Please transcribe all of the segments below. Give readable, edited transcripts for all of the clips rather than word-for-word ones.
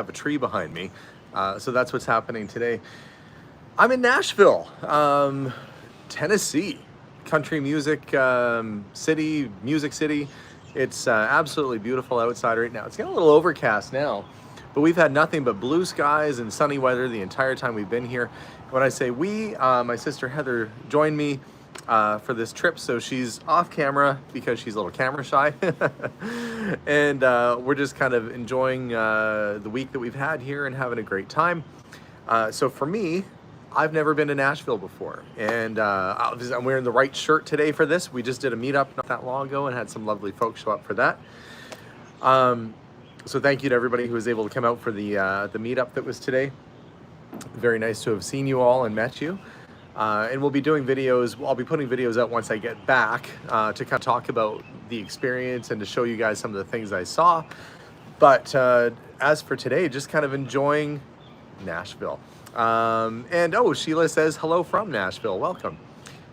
have a tree behind me. So that's what's happening today. I'm in Nashville, Tennessee, country music city, music city. It's absolutely beautiful outside right now. It's getting a little overcast now, but we've had nothing but blue skies and sunny weather the entire time we've been here. When I say we, my sister Heather joined me for this trip, so she's off camera because she's a little camera shy. And we're just kind of enjoying the week that we've had here and having a great time. So for me, I've never been to Nashville before, and I'm wearing the right shirt today for this. We just did a meetup not that long ago and had some lovely folks show up for that. So thank you to everybody who was able to come out for the meetup that was today. Very nice to have seen you all and met you. And we'll be doing videos. I'll be putting videos out once I get back to kind of talk about the experience and to show you guys some of the things I saw. But as for today, just kind of enjoying Nashville. And oh, Sheila says hello from Nashville. Welcome.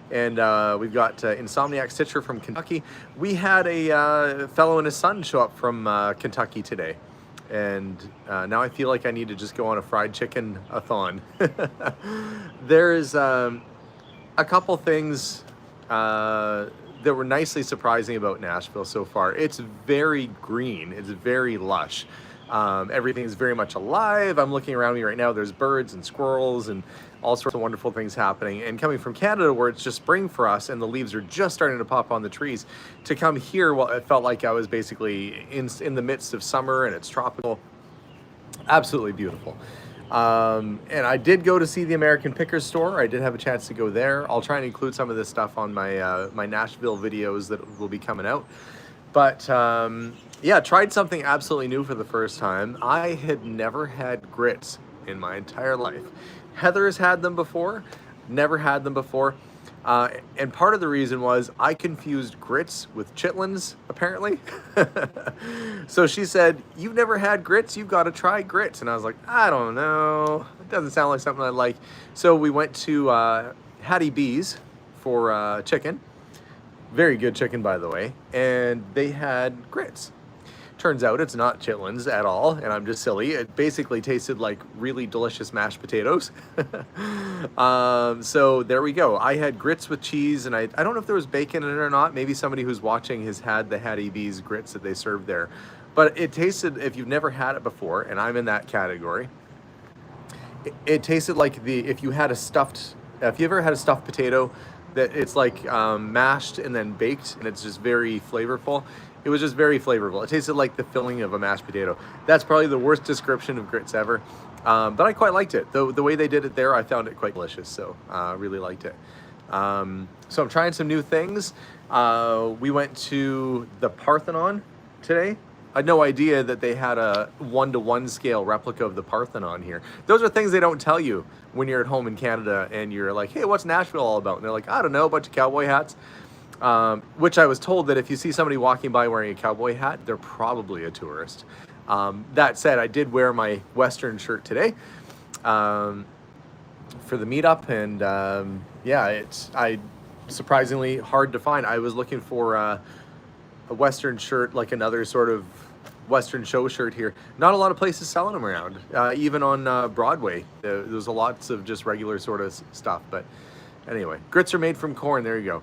And we've got Insomniac Stitcher from Kentucky. We had a fellow and his son show up from Kentucky today. And now I feel like I need to just go on a fried chicken-a-thon. There's a couple things that were nicely surprising about Nashville so far. It's very green. It's very lush. Everything's very much alive. I'm looking around me right now. There's birds and squirrels and all sorts of wonderful things happening. And coming from Canada, where it's just spring for us and the leaves are just starting to pop on the trees, to come here, well, it felt like I was basically in the midst of summer, and it's tropical. Absolutely beautiful. And I did go to see the American Pickers store. I did have a chance to go there. I'll try and include some of this stuff on my my Nashville videos that will be coming out. But yeah, tried something absolutely new for the first time. I had never had grits in my entire life. Heather has had them before, never had them before. And part of the reason was I confused grits with chitlins, apparently. So she said, "You've never had grits, you've got to try grits." And I was like, I don't know. It doesn't sound like something I like. So we went to Hattie B's for chicken. Very good chicken, by the way. And they had grits. Turns out it's not chitlins at all, and I'm just silly. It basically tasted like really delicious mashed potatoes. So there we go. I had grits with cheese, and I don't know if there was bacon in it or not. Maybe somebody who's watching has had the Hattie B's grits that they served there. But it tasted, if you've never had it before, and I'm in that category, it tasted like if you ever had a stuffed potato, that it's like mashed and then baked, and it's just very flavorful. It was just very flavorful. It tasted like the filling of a mashed potato. That's probably the worst description of grits ever. But I quite liked it. The way they did it there, I found it quite delicious. So I really liked it. So I'm trying some new things. We went to the Parthenon today. I had no idea that they had a 1-to-1 scale replica of the Parthenon here. Those are things they don't tell you when you're at home in Canada and you're like, hey, what's Nashville all about? And they're like, I don't know, a bunch of cowboy hats. Which I was told that if you see somebody walking by wearing a cowboy hat, they're probably a tourist. That said, I did wear my Western shirt today for the meetup, and yeah, it's surprisingly hard to find. I was looking for a Western shirt, like another sort of Western show shirt here. Not a lot of places selling them around, even on Broadway. There's lots of just regular sort of stuff, but anyway, grits are made from corn. There you go.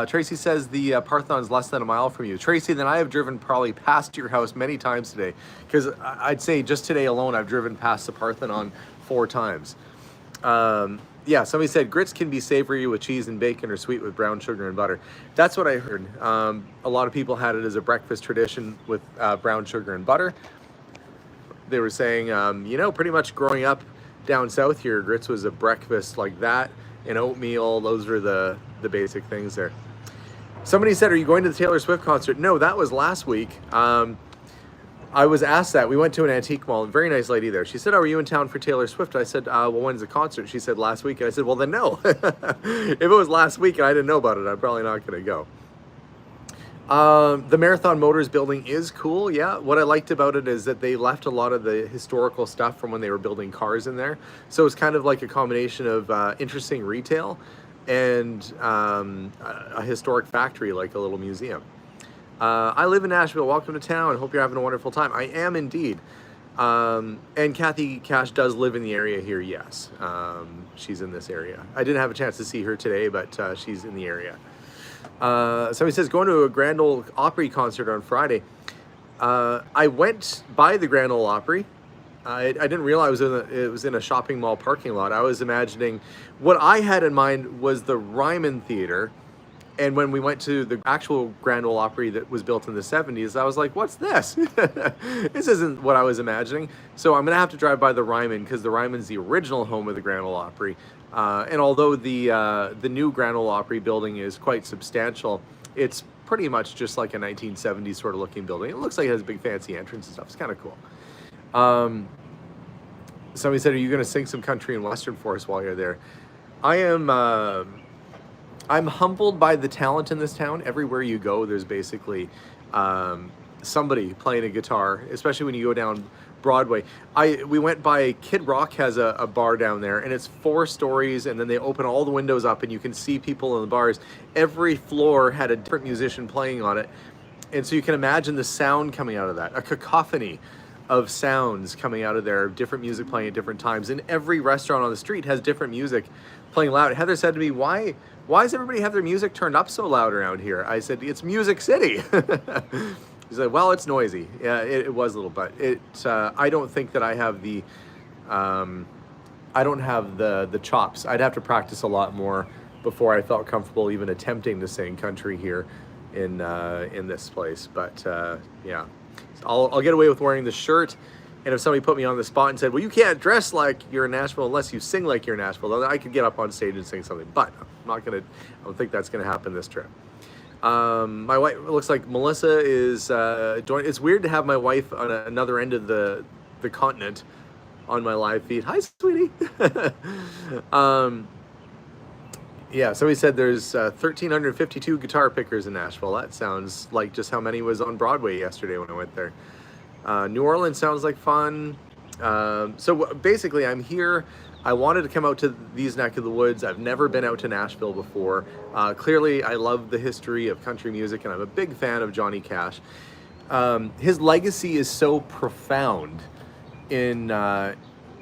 Tracy says the Parthenon's less than a mile from you. Tracy, then I have driven probably past your house many times today, because I'd say just today alone I've driven past the Parthenon 4 times. Yeah, somebody said grits can be savory with cheese and bacon or sweet with brown sugar and butter. That's what I heard. A lot of people had it as a breakfast tradition with brown sugar and butter. They were saying, you know, pretty much growing up down south here, grits was a breakfast like that, and oatmeal. Those are the basic things there. Somebody said, are you going to the Taylor Swift concert? No, that was last week. I was asked that. We went to an antique mall, very nice lady there. She said, oh, are you in town for Taylor Swift? I said, well, when's the concert? She said, last week. And I said, well, then no. If it was last week and I didn't know about it, I'm probably not going to go. The Marathon Motors building is cool. Yeah, what I liked about it is that they left a lot of the historical stuff from when they were building cars in there. So it's kind of like a combination of interesting retail and a historic factory, like a little museum. I live in Nashville. Welcome to town. Hope you're having a wonderful time. I am indeed. And Kathy Cash does live in the area here, yes. She's in this area. I didn't have a chance to see her today, but she's in the area. Somebody says, going to a Grand Ole Opry concert on Friday. I went by the Grand Ole Opry. I didn't realize it was in a shopping mall parking lot. I was imagining, what I had in mind was the Ryman Theater. And when we went to the actual Grand Ole Opry that was built in the 70s, I was like, what's this? This isn't what I was imagining. So I'm going to have to drive by the Ryman, because the Ryman's the original home of the Grand Ole Opry. And although the new Grand Ole Opry building is quite substantial, it's pretty much just like a 1970s sort of looking building. It looks like it has a big fancy entrance and stuff. It's kind of cool. Somebody said, are you going to sing some country and western for us while you're there? I am... I'm humbled by the talent in this town. Everywhere you go, there's basically somebody playing a guitar, especially when you go down Broadway. We went by, Kid Rock has a bar down there, and it's 4 stories, and then they open all the windows up, and you can see people in the bars. Every floor had a different musician playing on it, and so you can imagine the sound coming out of that, a cacophony of sounds coming out of there, different music playing at different times. And every restaurant on the street has different music playing loud. Heather said to me, why does everybody have their music turned up so loud around here? I said, it's Music City. He said, well, it's noisy. Yeah, it was a little, but I don't think that I have the chops. I'd have to practice a lot more before I felt comfortable even attempting to sing country here in this place. But yeah. I'll get away with wearing the shirt, and if somebody put me on the spot and said, well, you can't dress like you're in Nashville unless you sing like you're in Nashville, then I could get up on stage and sing something, but I don't think that's gonna happen this trip. My wife, it looks like Melissa is joining. It's weird to have my wife on another end of the continent on my live feed. Hi, sweetie. Yeah, somebody said there's 1,352 guitar pickers in Nashville. That sounds like just how many was on Broadway yesterday when I went there. New Orleans sounds like fun. So basically, I'm here. I wanted to come out to these neck of the woods. I've never been out to Nashville before. Clearly, I love the history of country music, and I'm a big fan of Johnny Cash. His legacy is so profound in the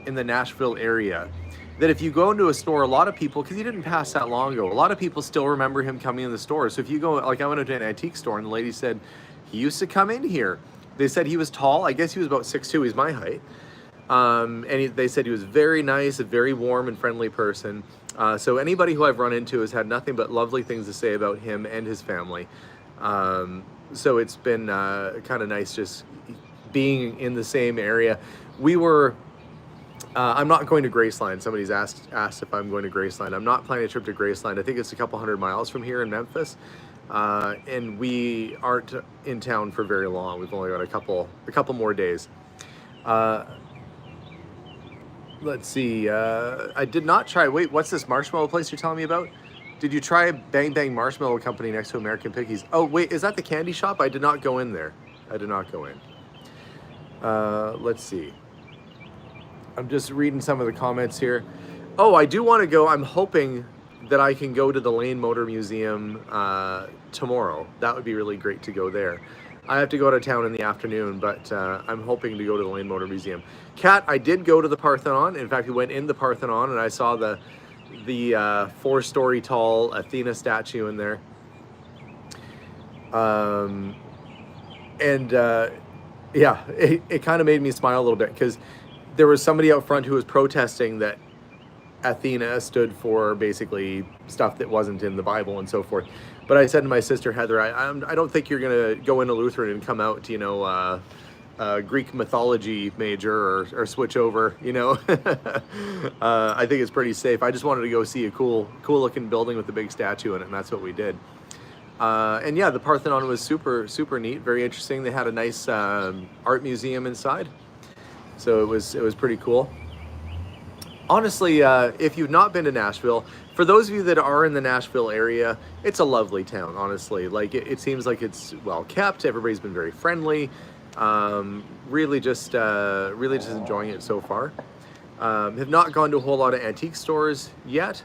Nashville area that if you go into a store, a lot of people, because he didn't pass that long ago, a lot of people still remember him coming in the store. So if you go, like I went into an antique store and the lady said, he used to come in here. They said he was tall. I guess he was about 6'2". He's my height. They said he was very nice, a very warm and friendly person. So anybody who I've run into has had nothing but lovely things to say about him and his family. So it's been kind of nice just being in the same area. We were... I'm not going to Graceland. Somebody's asked if I'm going to Graceland. I'm not planning a trip to Graceland. I think it's a couple 100 miles from here in Memphis. And we aren't in town for very long. We've only got a couple more days. Let's see. I did not try. Wait, what's this marshmallow place you're telling me about? Did you try Bang Bang Marshmallow Company next to American Pickies? Oh, wait, is that the candy shop? I did not go in there. I did not go in. Let's see. I'm just reading some of the comments here. Oh, I do want to go. I'm hoping that I can go to the Lane Motor Museum tomorrow. That would be really great to go there. I have to go out of town in the afternoon, but I'm hoping to go to the Lane Motor Museum. Kat, I did go to the Parthenon. In fact, we went in the Parthenon and I saw the 4-story tall Athena statue in there. Yeah, it kind of made me smile a little bit because there was somebody out front who was protesting that Athena stood for basically stuff that wasn't in the Bible and so forth. But I said to my sister Heather, I don't think you're gonna go into Lutheran and come out, you know, Greek mythology major or switch over, you know. I think it's pretty safe. I just wanted to go see a cool looking building with a big statue in it, and that's what we did. And yeah, the Parthenon was super neat, very interesting. They had a nice art museum inside. So it was pretty cool. Honestly, if you've not been to Nashville, for those of you that are in the Nashville area, it's a lovely town, honestly. Like it seems like it's well kept. Everybody's been very friendly. Really just enjoying it so far. Have not gone to a whole lot of antique stores yet,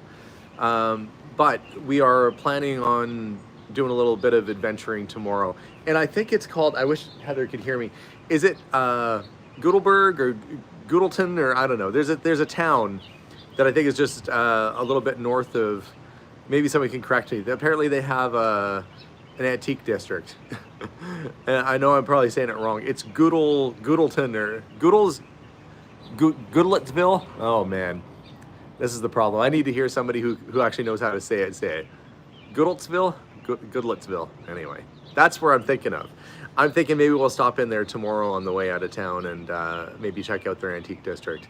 but we are planning on doing a little bit of adventuring tomorrow. And I think it's called, I wish Heather could hear me. Is it Gudelberg or Gudelton, or I don't know. There's a town that I think is just a little bit north of. Maybe somebody can correct me. Apparently, they have an antique district. And I know I'm probably saying it wrong. It's Gudelton or Goodlettsville. Oh man, this is the problem. I need to hear somebody who actually knows how to say it. Say it. Goodlettsville, Goodlettsville. Anyway, that's where I'm thinking of. I'm thinking maybe we'll stop in there tomorrow on the way out of town and maybe check out their antique district.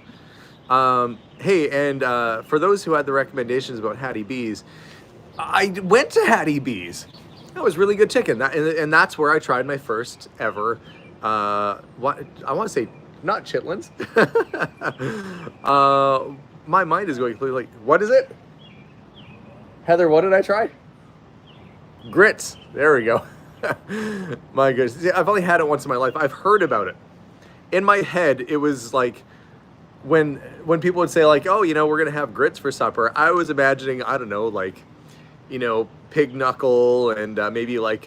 Hey, and for those who had the recommendations about Hattie B's, I went to Hattie B's. That was really good chicken. And that's where I tried my first ever, what I want to say, not chitlins. My mind is going completely like, what is it? Heather, what did I try? Grits. There we go. My goodness. See, I've only had it once in my life. I've heard about it. In my head, it was like when people would say like, oh, we're going to have grits for supper. I was imagining, I don't know, like, pig knuckle and maybe like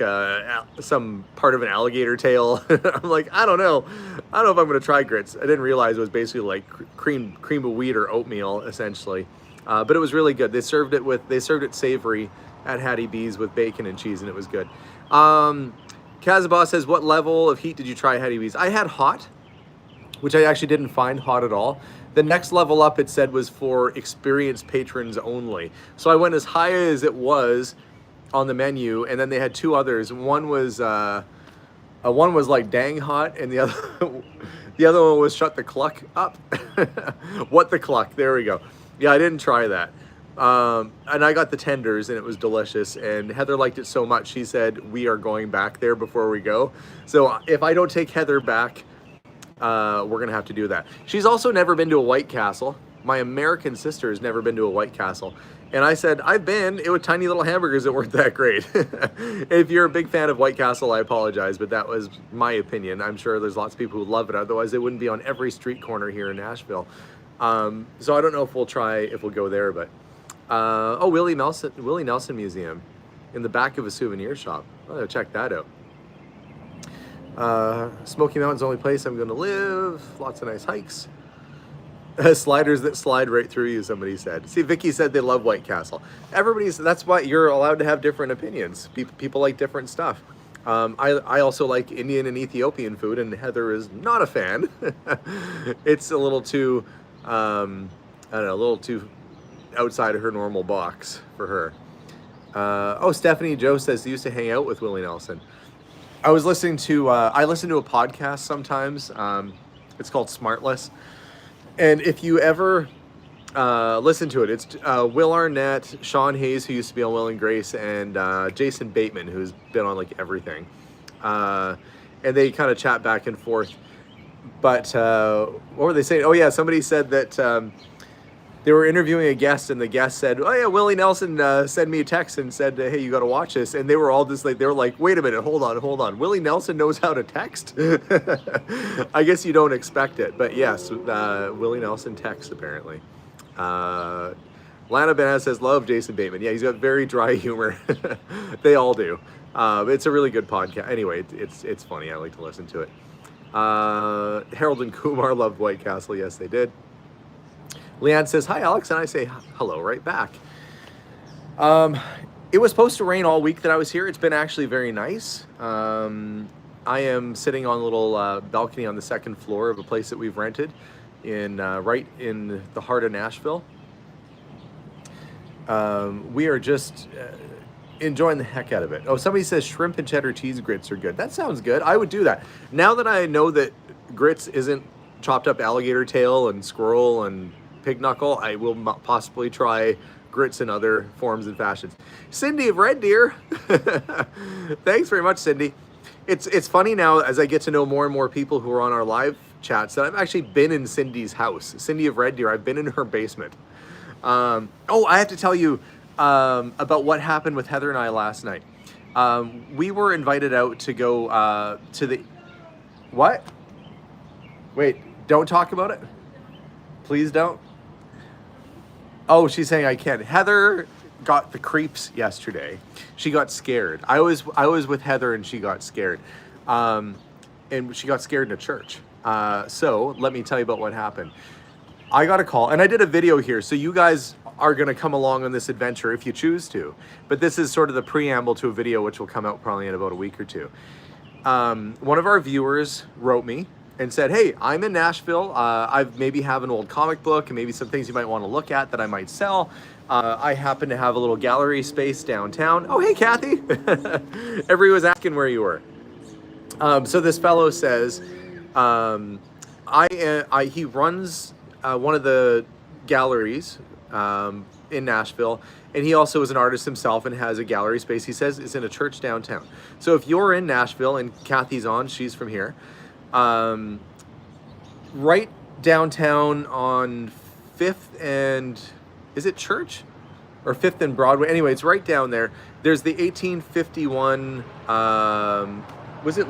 some part of an alligator tail. I'm like, I don't know if I'm going to try grits. I didn't realize it was basically like cream of wheat or oatmeal essentially. But it was really good. They served it savory at Hattie B's with bacon and cheese, and it was good. Kazabah says, what level of heat did you try Hattie B's? I had hot, which I actually didn't find hot at all. The next level up, it said, was for experienced patrons only. So I went as high as it was on the menu, and then they had two others. One was like dang hot, and the other one was shut the cluck up. What the cluck? There we go. Yeah, I didn't try that. And I got the tenders, and it was delicious. And Heather liked it so much, she said, we are going back there before we go. So if I don't take Heather back, we're going to have to do that. She's also never been to a White Castle. My American sister has never been to a White Castle. And I said, I've been. It was tiny little hamburgers that weren't that great. If you're a big fan of White Castle, I apologize, but that was my opinion. I'm sure there's lots of people who love it. Otherwise, they wouldn't be on every street corner here in Nashville. So I don't know if we'll go there, but Willie Nelson Museum in the back of a souvenir shop. I'll check that out. Smoky Mountain's the only place I'm going to live. Lots of nice hikes. Sliders that slide right through you, somebody said. See, Vicky said they love White Castle. That's why you're allowed to have different opinions. People like different stuff. I also like Indian and Ethiopian food, and Heather is not a fan. It's a little too, I don't know, a little too outside of her normal box for her. Stephanie Joe says they used to hang out with Willie Nelson. I listen to a podcast sometimes. It's called Smartless. And if you ever listen to it, it's Will Arnett, Sean Hayes, who used to be on Will and Grace, and Jason Bateman, who's been on like everything. And they kind of chat back and forth. But what were they saying? Oh yeah, somebody said that they were interviewing a guest, and the guest said, oh yeah, Willie Nelson sent me a text and said, hey, you got to watch this. And they were all just like, they were like, wait a minute, hold on. Willie Nelson knows how to text? I guess you don't expect it, but yes, Willie Nelson texts apparently. Lana Banaz says, love Jason Bateman. Yeah, he's got very dry humor. They all do. It's a really good podcast. Anyway, it's funny. I like to listen to it. Harold and Kumar loved White Castle. Yes, they did. Leanne says, hi, Alex, and I say hello right back. It was supposed to rain all week that I was here. It's been actually very nice. I am sitting on a little balcony on the second floor of a place that we've rented right in the heart of Nashville. We are just enjoying the heck out of it. Oh, somebody says shrimp and cheddar cheese grits are good. That sounds good. I would do that. Now that I know that grits isn't chopped up alligator tail and squirrel and pig knuckle, I will possibly try grits in other forms and fashions. Cindy of Red Deer. Thanks very much, Cindy. It's funny now as I get to know more and more people who are on our live chats that I've actually been in Cindy's house. Cindy of Red Deer, I've been in her basement. I have to tell you about what happened with Heather and I last night. We were invited out to go to the... What? Wait, don't talk about it? Please don't. Oh, she's saying I can't. Heather got the creeps yesterday. She got scared. I was with Heather and she got scared. And she got scared in a church. So let me tell you about what happened. I got a call, and I did a video here, so you guys are going to come along on this adventure if you choose to. But this is sort of the preamble to a video which will come out probably in about a week or two. One of our viewers wrote me and said, hey, I'm in Nashville. I maybe have an old comic book and maybe some things you might want to look at that I might sell. I happen to have a little gallery space downtown. Oh, hey, Kathy. Everyone was asking where you were. So this fellow says, he runs one of the galleries in Nashville, and he also is an artist himself and has a gallery space. He says it's in a church downtown. So if you're in Nashville and Kathy's on, she's from here, right downtown on 5th and, is it Church? Or 5th and Broadway? Anyway, it's right down there. There's the 1851, was it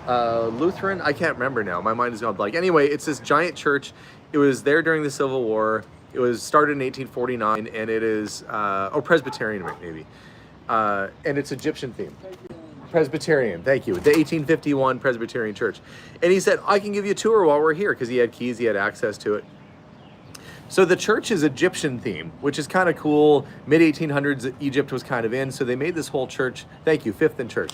Lutheran? I can't remember now. My mind is gone blank. Anyway, it's this giant church. It was there during the Civil War. It was started in 1849, and it is, Presbyterian maybe. And it's Egyptian themed. Presbyterian, thank you. The 1851 Presbyterian Church. And he said, I can give you a tour while we're here, because he had keys, he had access to it. So the church is Egyptian theme, which is kind of cool. Mid-1800s, Egypt was kind of in, so they made this whole church, thank you, 5th and Church.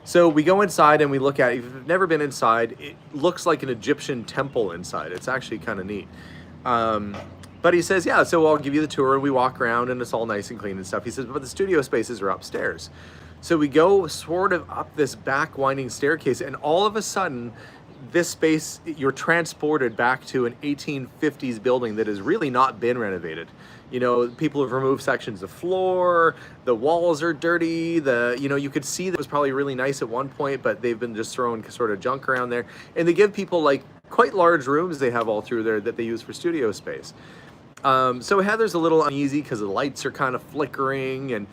So we go inside and we look at it. If you've never been inside, it looks like an Egyptian temple inside. It's actually kind of neat. But he says, yeah, so I'll give you the tour, and we walk around and it's all nice and clean and stuff. He says, but the studio spaces are upstairs. So we go sort of up this back winding staircase, and all of a sudden, this space, you're transported back to an 1850s building that has really not been renovated. You know, people have removed sections of floor, the walls are dirty, you could see that it was probably really nice at one point, but they've been just throwing sort of junk around there. And they give people like quite large rooms they have all through there that they use for studio space. So Heather's a little uneasy because the lights are kind of flickering, and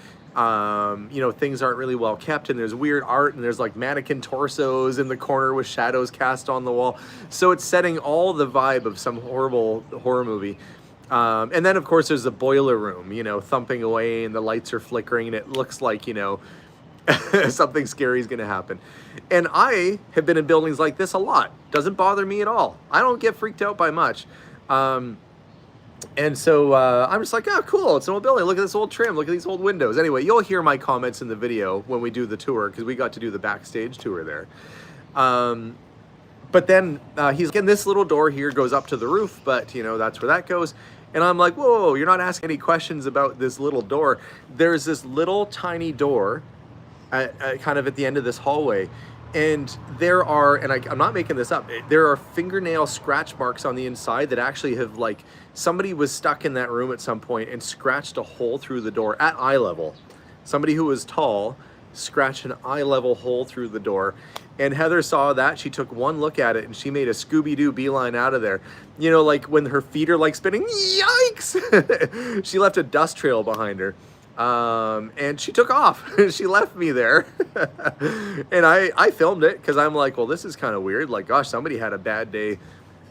things aren't really well kept, and there's weird art, and there's like mannequin torsos in the corner with shadows cast on the wall. So it's setting all the vibe of some horrible horror movie. And then of course there's the boiler room, thumping away, and the lights are flickering, and it looks like, something scary is going to happen. And I have been in buildings like this a lot. Doesn't bother me at all. I don't get freaked out by much. And so I'm just like, oh, cool, it's an old building. Look at this old trim. Look at these old windows. Anyway, you'll hear my comments in the video when we do the tour, because we got to do the backstage tour there. But then he's again, this little door here goes up to the roof, but that's where that goes. And I'm like, whoa, you're not asking any questions about this little door. There's this little tiny door kind of at the end of this hallway. And there are, and I'm not making this up, there are fingernail scratch marks on the inside that actually have, like, somebody was stuck in that room at some point and scratched a hole through the door at eye level. Somebody who was tall scratched an eye level hole through the door. And Heather saw that. She took one look at it and she made a Scooby-Doo beeline out of there. Like when her feet are like spinning, yikes! She left a dust trail behind her. And she took off. She left me there. And I filmed it because I'm like, well, this is kind of weird. Like, gosh, somebody had a bad day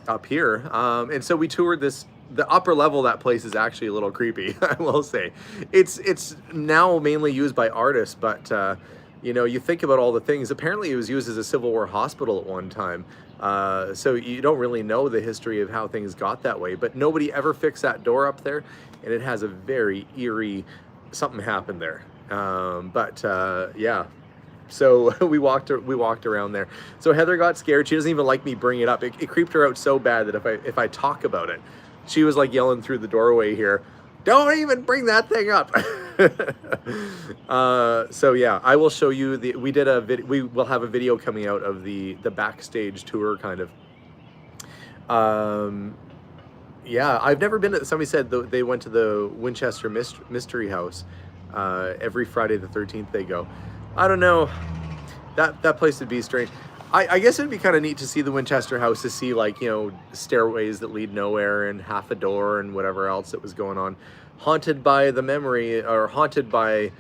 up here. And so we toured the upper level of that place is actually a little creepy, I will say. It's now mainly used by artists, but you think about all the things. Apparently it was used as a Civil War hospital at one time. So you don't really know the history of how things got that way, but nobody ever fixed that door up there, and it has a very eerie, something happened there. Yeah. So we walked around there. So Heather got scared. She doesn't even like me bringing it up. It creeped her out so bad that if I talk about it, she was like yelling through the doorway here, don't even bring that thing up. So yeah, I will show you we will have a video coming out of the backstage tour kind of. Yeah, I've never been to, somebody said they went to the Winchester Mystery House. Every Friday the 13th they go. I don't know, that place would be strange. I guess it'd be kind of neat to see the Winchester House, to see, like, stairways that lead nowhere and half a door and whatever else that was going on. Haunted by the memory, or haunted by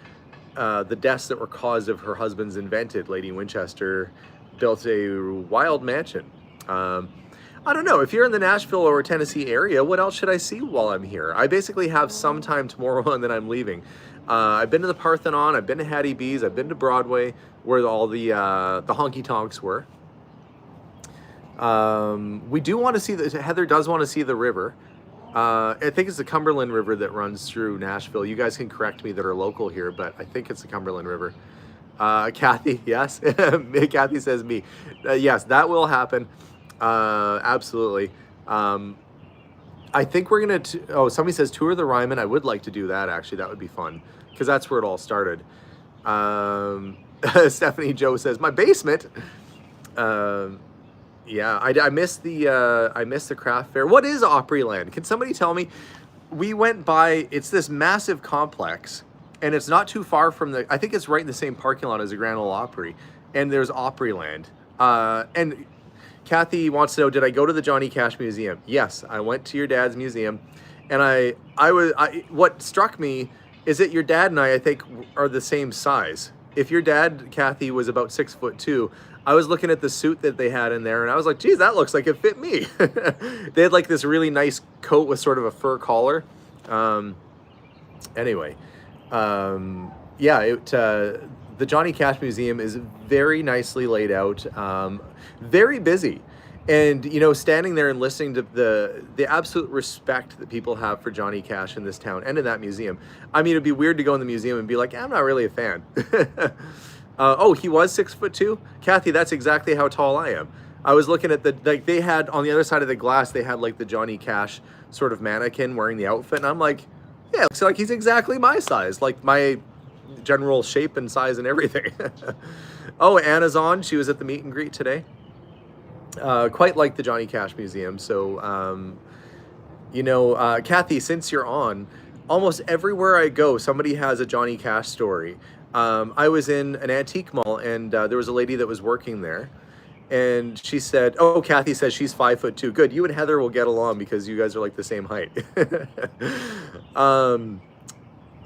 the deaths that were caused of her husband's invented. Lady Winchester built a wild mansion. I don't know, if you're in the Nashville or Tennessee area, what else should I see while I'm here? I basically have some time tomorrow and then I'm leaving. I've been to the Parthenon, I've been to Hattie B's, I've been to Broadway, where all the honky tonks were. We do want to see Heather does want to see the river. I think it's the Cumberland River that runs through Nashville. You guys can correct me that are local here, but I think it's the Cumberland River. Kathy, yes. Kathy says me. Yes, that will happen. Absolutely. I think we're going to, oh, somebody says tour the Ryman. I would like to do that, actually. That would be fun, because that's where it all started. Stephanie Joe says, my basement. Yeah, I missed the craft fair. What is Opryland? Can somebody tell me? We went by, it's this massive complex, and it's not too far from I think it's right in the same parking lot as the Grand Ole Opry, and there's Opryland. And Kathy wants to know, did I go to the Johnny Cash Museum? Yes, I went to your dad's museum, and what struck me is that your dad and I think, are the same size. If your dad, Kathy, was about 6'2", I was looking at the suit that they had in there, and I was like, geez, that looks like it fit me. They had like this really nice coat with sort of a fur collar. Anyway, yeah, the Johnny Cash Museum is very nicely laid out, very busy. And, you know, standing there and listening to the absolute respect that people have for Johnny Cash in this town and in that museum. I mean, it'd be weird to go in the museum and be like, I'm not really a fan. Oh, he was 6'2"? Kathy, that's exactly how tall I am. I was looking at they had, on the other side of the glass, they had like the Johnny Cash sort of mannequin wearing the outfit. And I'm like, yeah, it looks like he's exactly my size, like my general shape and size and everything. Oh, Anna's on. She was at the meet and greet today. Quite like the Johnny Cash Museum. So, you know, Kathy, since you're on, almost everywhere I go, somebody has a Johnny Cash story. I was in an antique mall, and there was a lady that was working there, and she said, oh, Kathy says she's 5'2". Good. You and Heather will get along because you guys are like the same height.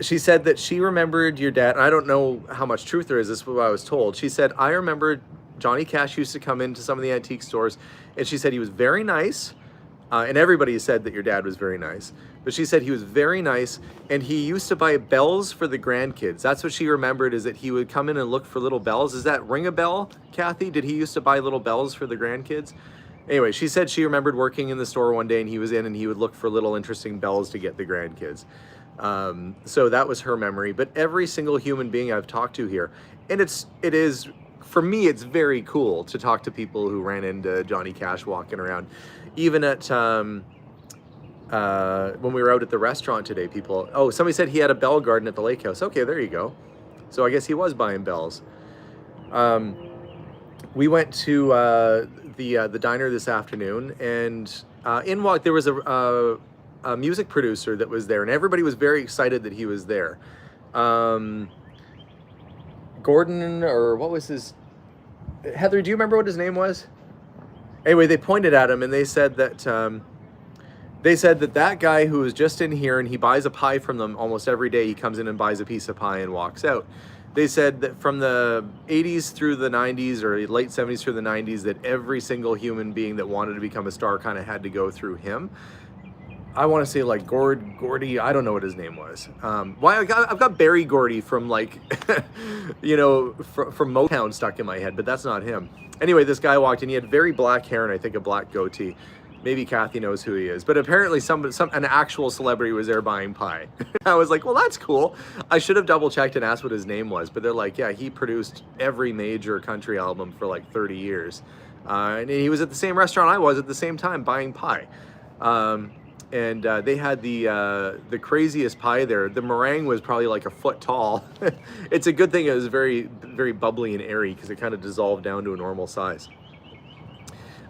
She said that she remembered your dad, and I don't know how much truth there is, this is what I was told. She said, I remember Johnny Cash used to come into some of the antique stores, and she said he was very nice, and everybody said that your dad was very nice, but she said he was very nice, and he used to buy bells for the grandkids. That's what she remembered, is that he would come in and look for little bells. Does that ring a bell, Kathy? Did he used to buy little bells for the grandkids? Anyway, she said she remembered working in the store one day, and he was in, and he would look for little interesting bells to get the grandkids. So that was her memory. But every single human being I've talked to here, and it is, for me, it's very cool to talk to people who ran into Johnny Cash walking around. Even at, when we were out at the restaurant today, somebody said he had a bell garden at the lake house. Okay, there you go. So I guess he was buying bells. We went to the diner this afternoon, and there was a music producer that was there, and everybody was very excited that he was there. Gordon, or what was his... Heather, do you remember what his name was? Anyway, they pointed at him, and they said that that guy who was just in here, and he buys a pie from them almost every day. He comes in and buys a piece of pie and walks out. They said that from the 80s through the 90s, or late 70s through the 90s, that every single human being that wanted to become a star kind of had to go through him. I want to say like Gordy, I don't know what his name was. I've got Barry Gordy from like, you know, from Motown stuck in my head, but that's not him. Anyway, this guy walked in, he had very black hair and I think a black goatee. Maybe Kathy knows who he is, but apparently an actual celebrity was there buying pie. I was like, well, that's cool. I should have double checked and asked what his name was, but they're like, yeah, he produced every major country album for like 30 years. And he was at the same restaurant I was at the same time buying pie. And they had the craziest pie there. The meringue was probably like a foot tall. It's a good thing it was very, very bubbly and airy because it kind of dissolved down to a normal size.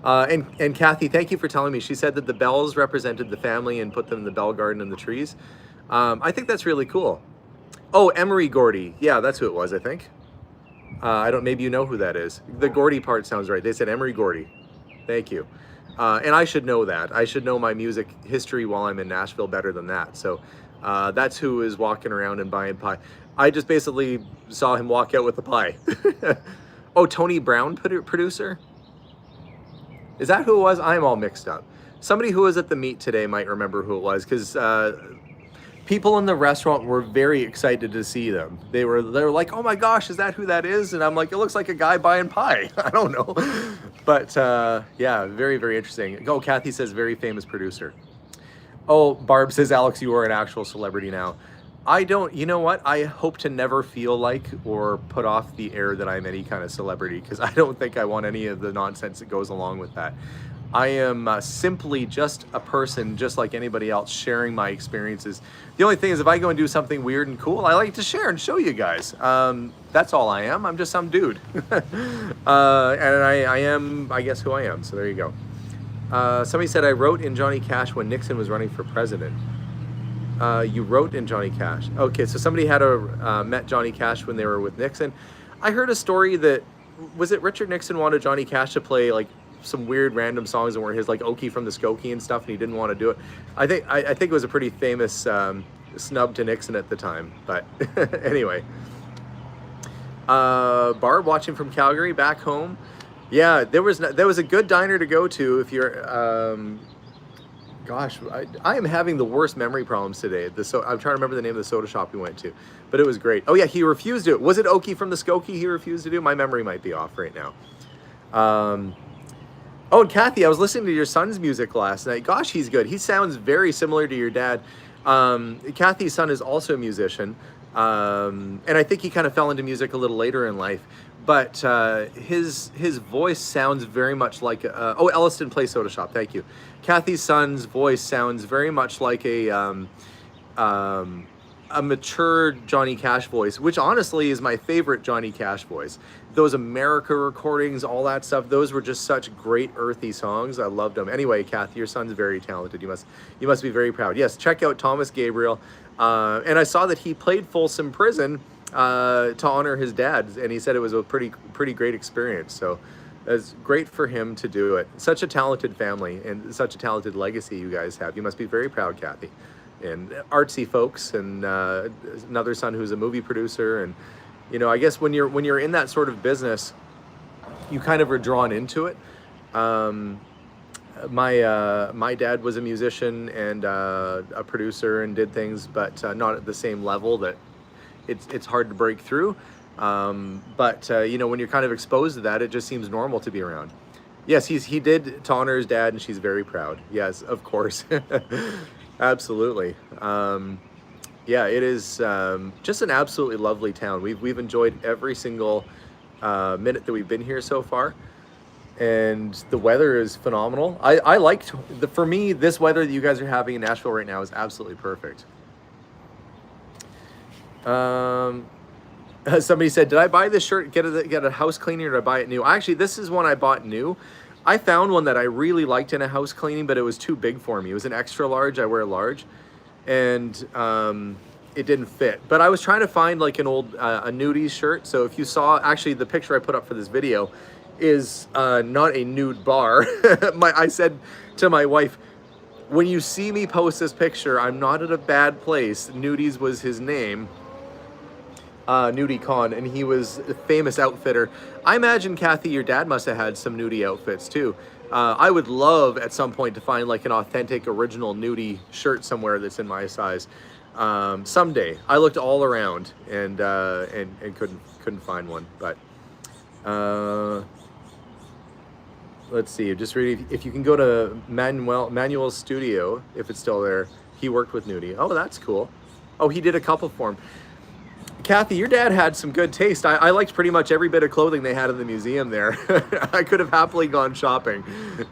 And Kathy, thank you for telling me. She said that the bells represented the family and put them in the bell garden and the trees. I think that's really cool. Oh, Emery Gordy. Yeah, that's who it was, I think. Maybe you know who that is. The Gordy part sounds right. They said Emery Gordy. Thank you. And I should know that. I should know my music history while I'm in Nashville better than that. So that's who is walking around and buying pie. I just basically saw him walk out with the pie. Oh, Tony Brown, producer? Is that who it was? I'm all mixed up. Somebody who was at the meet today might remember who it was, because people in the restaurant were very excited to see them. They were like, oh my gosh, is that who that is? And I'm like, it looks like a guy buying pie. I don't know. But yeah, very, very interesting. Oh, Kathy says very famous producer. Oh, Barb says, Alex, you are an actual celebrity now. I don't, you know what? I hope to never feel like or put off the air that I'm any kind of celebrity, because I don't think I want any of the nonsense that goes along with that. I am simply just a person, just like anybody else, sharing my experiences. The only thing is, if I go and do something weird and cool, I like to share and show you guys. That's all I am. I'm just some dude. And I am, I guess, who I am. So there you go. Somebody said, I wrote in Johnny Cash when Nixon was running for president. You wrote in Johnny Cash. Okay, so somebody had met Johnny Cash when they were with Nixon. I heard a story that, was it Richard Nixon wanted Johnny Cash to play like some weird random songs that were his, like Okie from the Skokie and stuff, and he didn't want to do it. I think it was a pretty famous snub to Nixon at the time. But anyway, Barb watching from Calgary back home. Yeah, there was a good diner to go to if you're. Gosh, I am having the worst memory problems today. I'm trying to remember the name of the soda shop we went to, but it was great. Oh yeah, he refused to do it. Was it Okie from the Skokie he refused to do? My memory might be off right now. Oh, and Kathy, I was listening to your son's music last night. Gosh, he's good. He sounds very similar to your dad. Kathy's son is also a musician, and I think he kind of fell into music a little later in life. But his voice sounds very much like oh, Elliston Place Soda Shop. Thank you. Kathy's son's voice sounds very much like a mature Johnny Cash voice, which honestly is my favorite Johnny Cash voice. Those America recordings, all that stuff, those were just such great earthy songs. I loved them. Anyway, Kathy, your son's very talented. You must be very proud. Yes, check out Thomas Gabriel. And I saw that he played Folsom Prison to honor his dad, and he said it was a pretty great experience. So it's great for him to do it. Such a talented family and such a talented legacy you guys have. You must be very proud, Kathy. And artsy folks, and another son who's a movie producer. And you know, I guess when you're in that sort of business, you kind of are drawn into it. My dad was a musician and a producer and did things, but not at the same level that it's hard to break through. But you know, when you're kind of exposed to that, it just seems normal to be around. Yes, he did to honor his dad, and she's very proud. Yes, of course. Absolutely. Yeah, it is just an absolutely lovely town. We've enjoyed every single minute that we've been here so far, and the weather is phenomenal. I liked for me, this weather that you guys are having in Nashville right now is absolutely perfect. Somebody said, did I buy this shirt, get a house cleaning, or did I buy it new? Actually, this is one I bought new. I found one that I really liked in a house cleaning, but it was too big for me. It was an extra large. I wear a large, and it didn't fit. But I was trying to find like an old a nudies shirt. So if you saw, actually the picture I put up for this video is not a nude bar. I said to my wife, when you see me post this picture, I'm not at a bad place. Nudies was his name. Nudie Con, and he was a famous outfitter. I imagine, Kathy, your dad must have had some nudie outfits too. I would love at some point to find like an authentic original nudie shirt somewhere that's in my size. Someday. I looked all around and couldn't find one. But let's see. Just read if you can go to Manuel's studio, if it's still there. He worked with nudie. Oh, that's cool. Oh, he did a couple for him. Kathy, your dad had some good taste. I liked pretty much every bit of clothing they had in the museum there. I could have happily gone shopping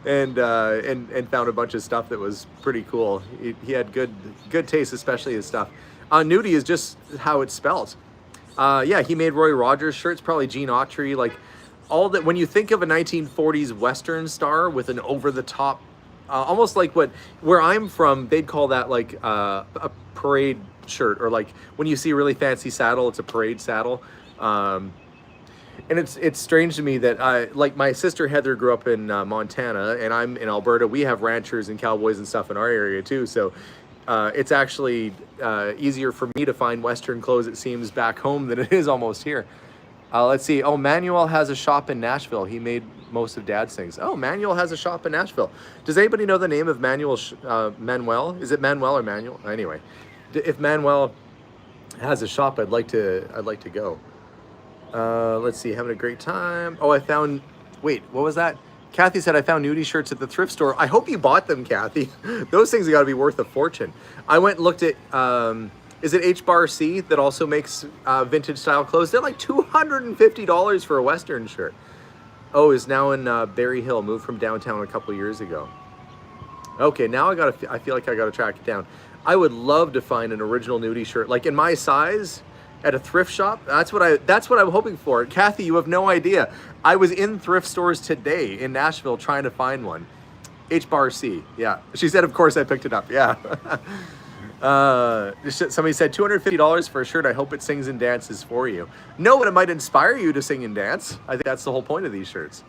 and found a bunch of stuff that was pretty cool. He had good taste, especially his stuff. Nudie is just how it's spelled. Yeah, he made Roy Rogers shirts, probably Gene Autry, like all that. When you think of a 1940s Western star with an over-the-top, almost like where I'm from, they'd call that like a parade shirt, or like when you see a really fancy saddle, it's a parade saddle. And it's strange to me that like my sister Heather grew up in Montana, and I'm in Alberta. We have ranchers and cowboys and stuff in our area too, so it's actually easier for me to find Western clothes, it seems, back home than it is almost here. Let's see. Oh, Manuel has a shop in Nashville. He made most of Dad's things. Oh, Manuel has a shop in Nashville. Does anybody know the name of Manuel? Manuel? Is it Manuel or Manuel? Anyway, if Manuel has a shop, I'd like to go. Let's see. Having a great time. Oh, I found. Wait, what was that? Kathy said, I found nudie shirts at the thrift store. I hope you bought them, Kathy. Those things have got to be worth a fortune. I went and looked at, is it H-Bar C that also makes vintage style clothes? They're like $250 for a Western shirt. Oh, is now in Berry Hill, moved from downtown a couple years ago. Okay, now I feel like I gotta track it down. I would love to find an original nudie shirt, like in my size, at a thrift shop. That's what I'm hoping for. Kathy, you have no idea. I was in thrift stores today in Nashville trying to find one. H-Bar C, yeah. She said, of course I picked it up, yeah. Somebody said $250 for a shirt. I hope it sings and dances for you. No, but it might inspire you to sing and dance. I think that's the whole point of these shirts.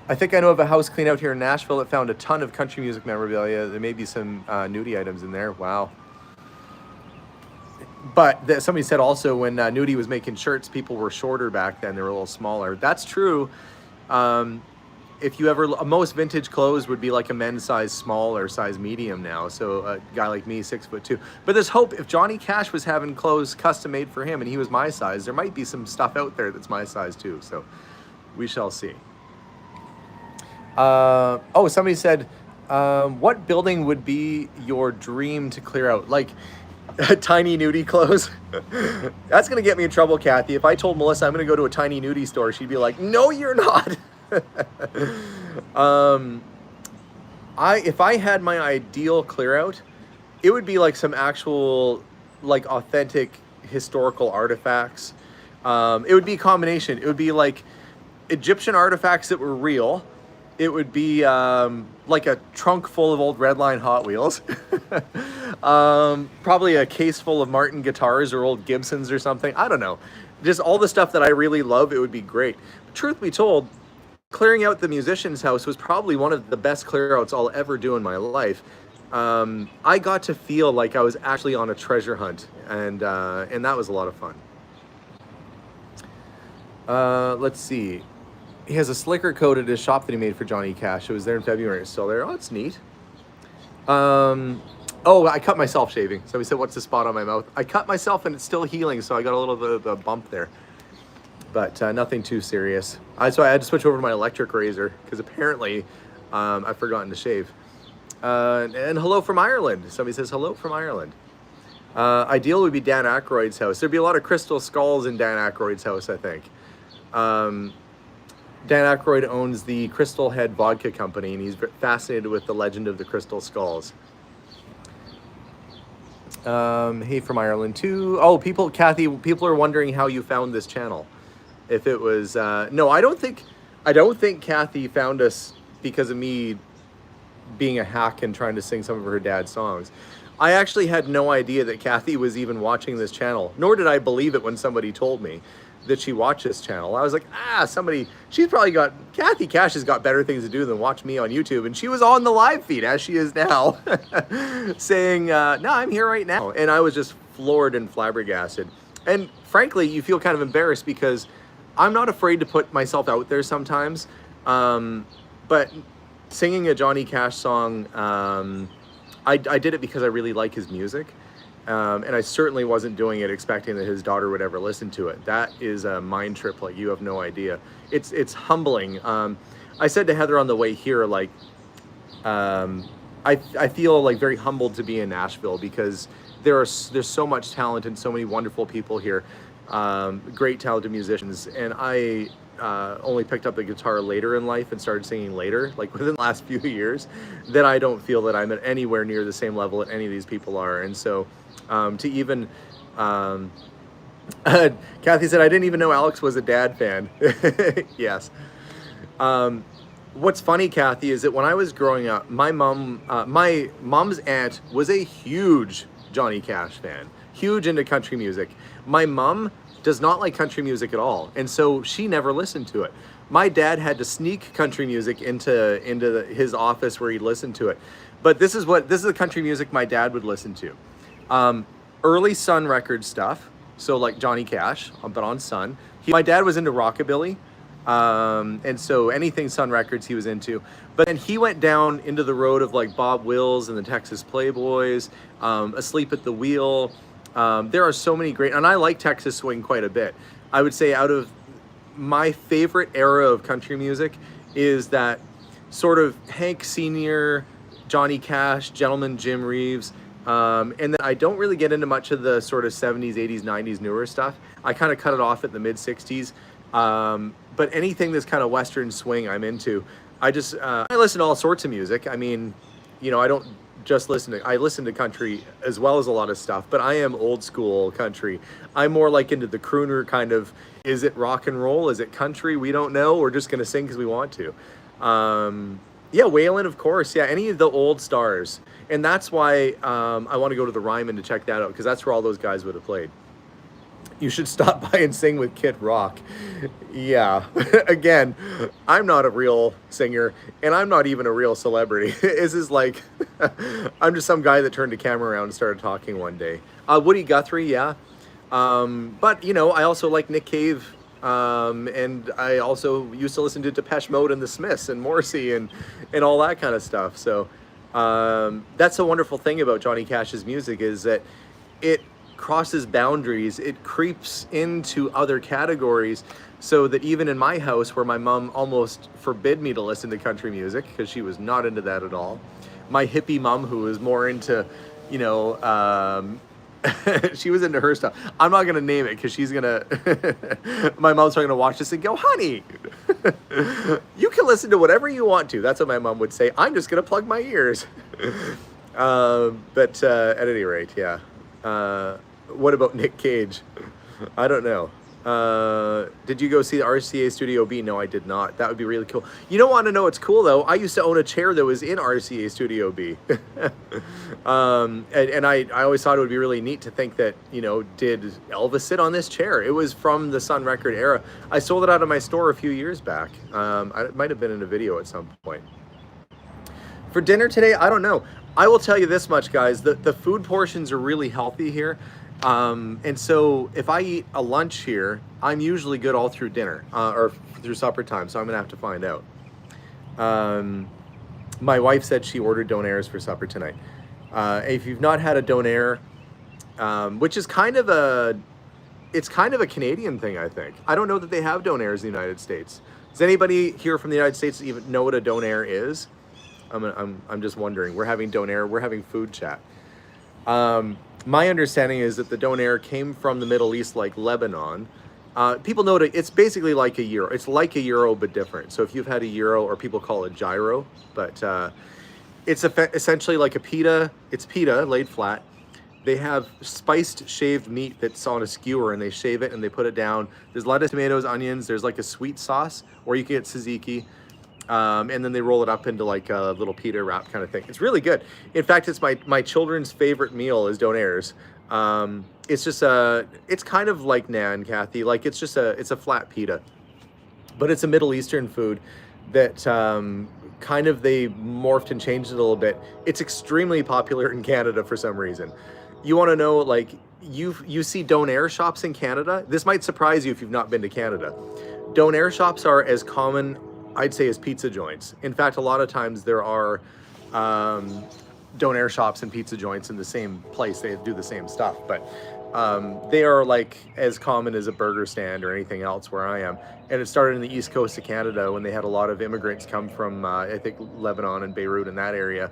I think I know of a house clean out here in Nashville that found a ton of country music memorabilia. There may be some nudie items in there. Wow. But somebody said also when Nudie was making shirts, people were shorter back then. They were a little smaller. That's true. If you ever, most vintage clothes would be like a men's size small or size medium now. So a guy like me, 6'2". But there's hope. If Johnny Cash was having clothes custom made for him and he was my size, there might be some stuff out there that's my size too. So we shall see. Oh, somebody said, what building would be your dream to clear out? Like tiny nudie clothes? That's going to get me in trouble, Kathy. If I told Melissa I'm going to go to a tiny nudie store, she'd be like, no, you're not. If I had my ideal clear out, it would be like some actual, like authentic historical artifacts. It would be a combination. It would be like Egyptian artifacts that were real. It would be like a trunk full of old Redline Hot Wheels. Probably a case full of Martin guitars or old Gibsons or something. I don't know. Just all the stuff that I really love, it would be great. But truth be told, clearing out the musician's house was probably one of the best clear outs I'll ever do in my life. I got to feel like I was actually on a treasure hunt, and that was a lot of fun. Let's see. He has a slicker coat at his shop that he made for Johnny Cash. It was there in February. It's still there. Oh, that's neat. Oh, I cut myself shaving. Somebody said, what's the spot on my mouth? I cut myself and it's still healing, so I got a little bit of a bump there. But nothing too serious. So I had to switch over to my electric razor because apparently I've forgotten to shave. And hello from Ireland. Somebody says hello from Ireland. Ideal would be Dan Aykroyd's house. There'd be a lot of crystal skulls in Dan Aykroyd's house, I think. Dan Aykroyd owns the Crystal Head Vodka Company, and he's fascinated with the legend of the crystal skulls. Hey, from Ireland too. Oh, Kathy, people are wondering how you found this channel. If it was, no, I don't think Kathy found us because of me being a hack and trying to sing some of her dad's songs. I actually had no idea that Kathy was even watching this channel, nor did I believe it when somebody told me that she watched this channel. I was like, Kathy Cash has got better things to do than watch me on YouTube. And she was on the live feed, as she is now, saying, no, I'm here right now. And I was just floored and flabbergasted. And frankly, you feel kind of embarrassed because I'm not afraid to put myself out there sometimes. But singing a Johnny Cash song, I did it because I really like his music. And I certainly wasn't doing it expecting that his daughter would ever listen to it. That is a mind trip like you have no idea. It's humbling. I said to Heather on the way here, like, I feel like very humbled to be in Nashville because there's so much talent and so many wonderful people here, great talented musicians. And I only picked up the guitar later in life and started singing later, like within the last few years, that I don't feel that I'm at anywhere near the same level that any of these people are. And so to even, Kathy said, I didn't even know Alex was a dad fan. Yes. What's funny, Kathy, is that when I was growing up, my mom's aunt was a huge Johnny Cash fan, huge into country music. My mom does not like country music at all, and so she never listened to it. My dad had to sneak country music into his office where he'd listen to it. But this is the country music my dad would listen to. Early Sun record stuff, so like Johnny Cash, but on Sun. My dad was into rockabilly, and so anything Sun Records he was into. But then he went down into the road of like Bob Wills and the Texas Playboys, Asleep at the Wheel. There are so many great, and I like Texas swing quite a bit. I would say out of my favorite era of country music is that sort of Hank Sr., Johnny Cash, Gentleman Jim Reeves, and then I don't really get into much of the sort of 70s, 80s, 90s newer stuff. I kind of cut it off at the mid 60s. But anything that's kind of Western swing, I'm into. I listen to all sorts of music. I mean, you know, I don't just I listen to country as well as a lot of stuff, but I am old school country. I'm more like into the crooner kind of, is it rock and roll? Is it country? We don't know. We're just going to sing because we want to. Yeah, Waylon, of course. Yeah, any of the old stars. And that's why I want to go to the Ryman to check that out, because that's where all those guys would have played. You should stop by and sing with Kid Rock. Yeah, again, I'm not a real singer, and I'm not even a real celebrity. This is like, I'm just some guy that turned a camera around and started talking one day. Woody Guthrie, yeah. But, you know, I also like Nick Cave, and I also used to listen to Depeche Mode and the Smiths and Morrissey and all that kind of stuff. So that's the wonderful thing about Johnny Cash's music, is that it crosses boundaries. It creeps into other categories, so that even in my house, where my mom almost forbid me to listen to country music because she was not into that at all, my hippie mom, who was more into, you know, she was into her stuff. I'm not gonna name it because she's gonna my mom's probably gonna watch this and go, honey, you can listen to whatever you want to. That's what my mom would say. I'm just gonna plug my ears. But at any rate, yeah. What about Nick Cage? I don't know. Did you go see the RCA Studio B? No, I did not. That would be really cool. You don't want to know what's cool, though? I used to own a chair that was in RCA Studio B. And I always thought it would be really neat to think that, you know, did Elvis sit on this chair? It was from the Sun Record era. I sold it out of my store a few years back. It might have been in a video at some point. For dinner today, I don't know. I will tell you this much, guys. The food portions are really healthy here. And so if I eat a lunch here, I'm usually good all through dinner, or through supper time. So I'm gonna have to find out. My wife said she ordered donairs for supper tonight. If you've not had a donair, which is kind of a Canadian thing, I think. I don't know that they have donairs in the United States. Does anybody here from the United States even know what a donair is? I'm just wondering. We're having donair. We're having food chat. My understanding is that the donair came from the Middle East, like Lebanon. People know it's basically like a gyro. It's like a gyro, but different. So if you've had a gyro, or people call it gyro, but it's essentially like a pita. It's pita laid flat. They have spiced shaved meat that's on a skewer, and they shave it and they put it down. There's lettuce, tomatoes, onions. There's like a sweet sauce, or you can get tzatziki. And then they roll it up into like a little pita wrap kind of thing. It's really good. In fact, it's my children's favorite meal is donairs. It's just it's kind of like naan, Kathy. Like it's a flat pita, but it's a Middle Eastern food that kind of they morphed and changed it a little bit. It's extremely popular in Canada for some reason. You want to know, like, you see donair shops in Canada. This might surprise you if you've not been to Canada. Donair shops are as common, I'd say, as pizza joints. In fact, a lot of times there are donair shops and pizza joints in the same place. They do the same stuff, but they are like as common as a burger stand or anything else where I am. And it started in the east coast of Canada when they had a lot of immigrants come from, I think, Lebanon and Beirut and that area.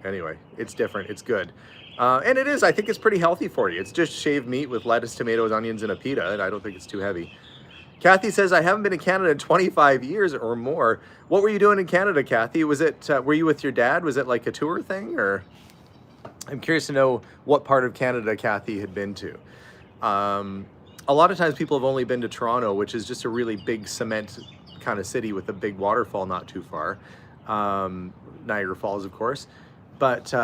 Anyway, it's different. It's good. And it is, I think it's pretty healthy for you. It's just shaved meat with lettuce, tomatoes, onions, and a pita, and I don't think it's too heavy. Kathy says, I haven't been in Canada in 25 years or more. What were you doing in Canada, Kathy? Was it, were you with your dad? Was it like a tour thing, or? I'm curious to know what part of Canada Kathy had been to. A lot of times people have only been to Toronto, which is just a really big cement kind of city with a big waterfall not too far. Niagara Falls, of course. But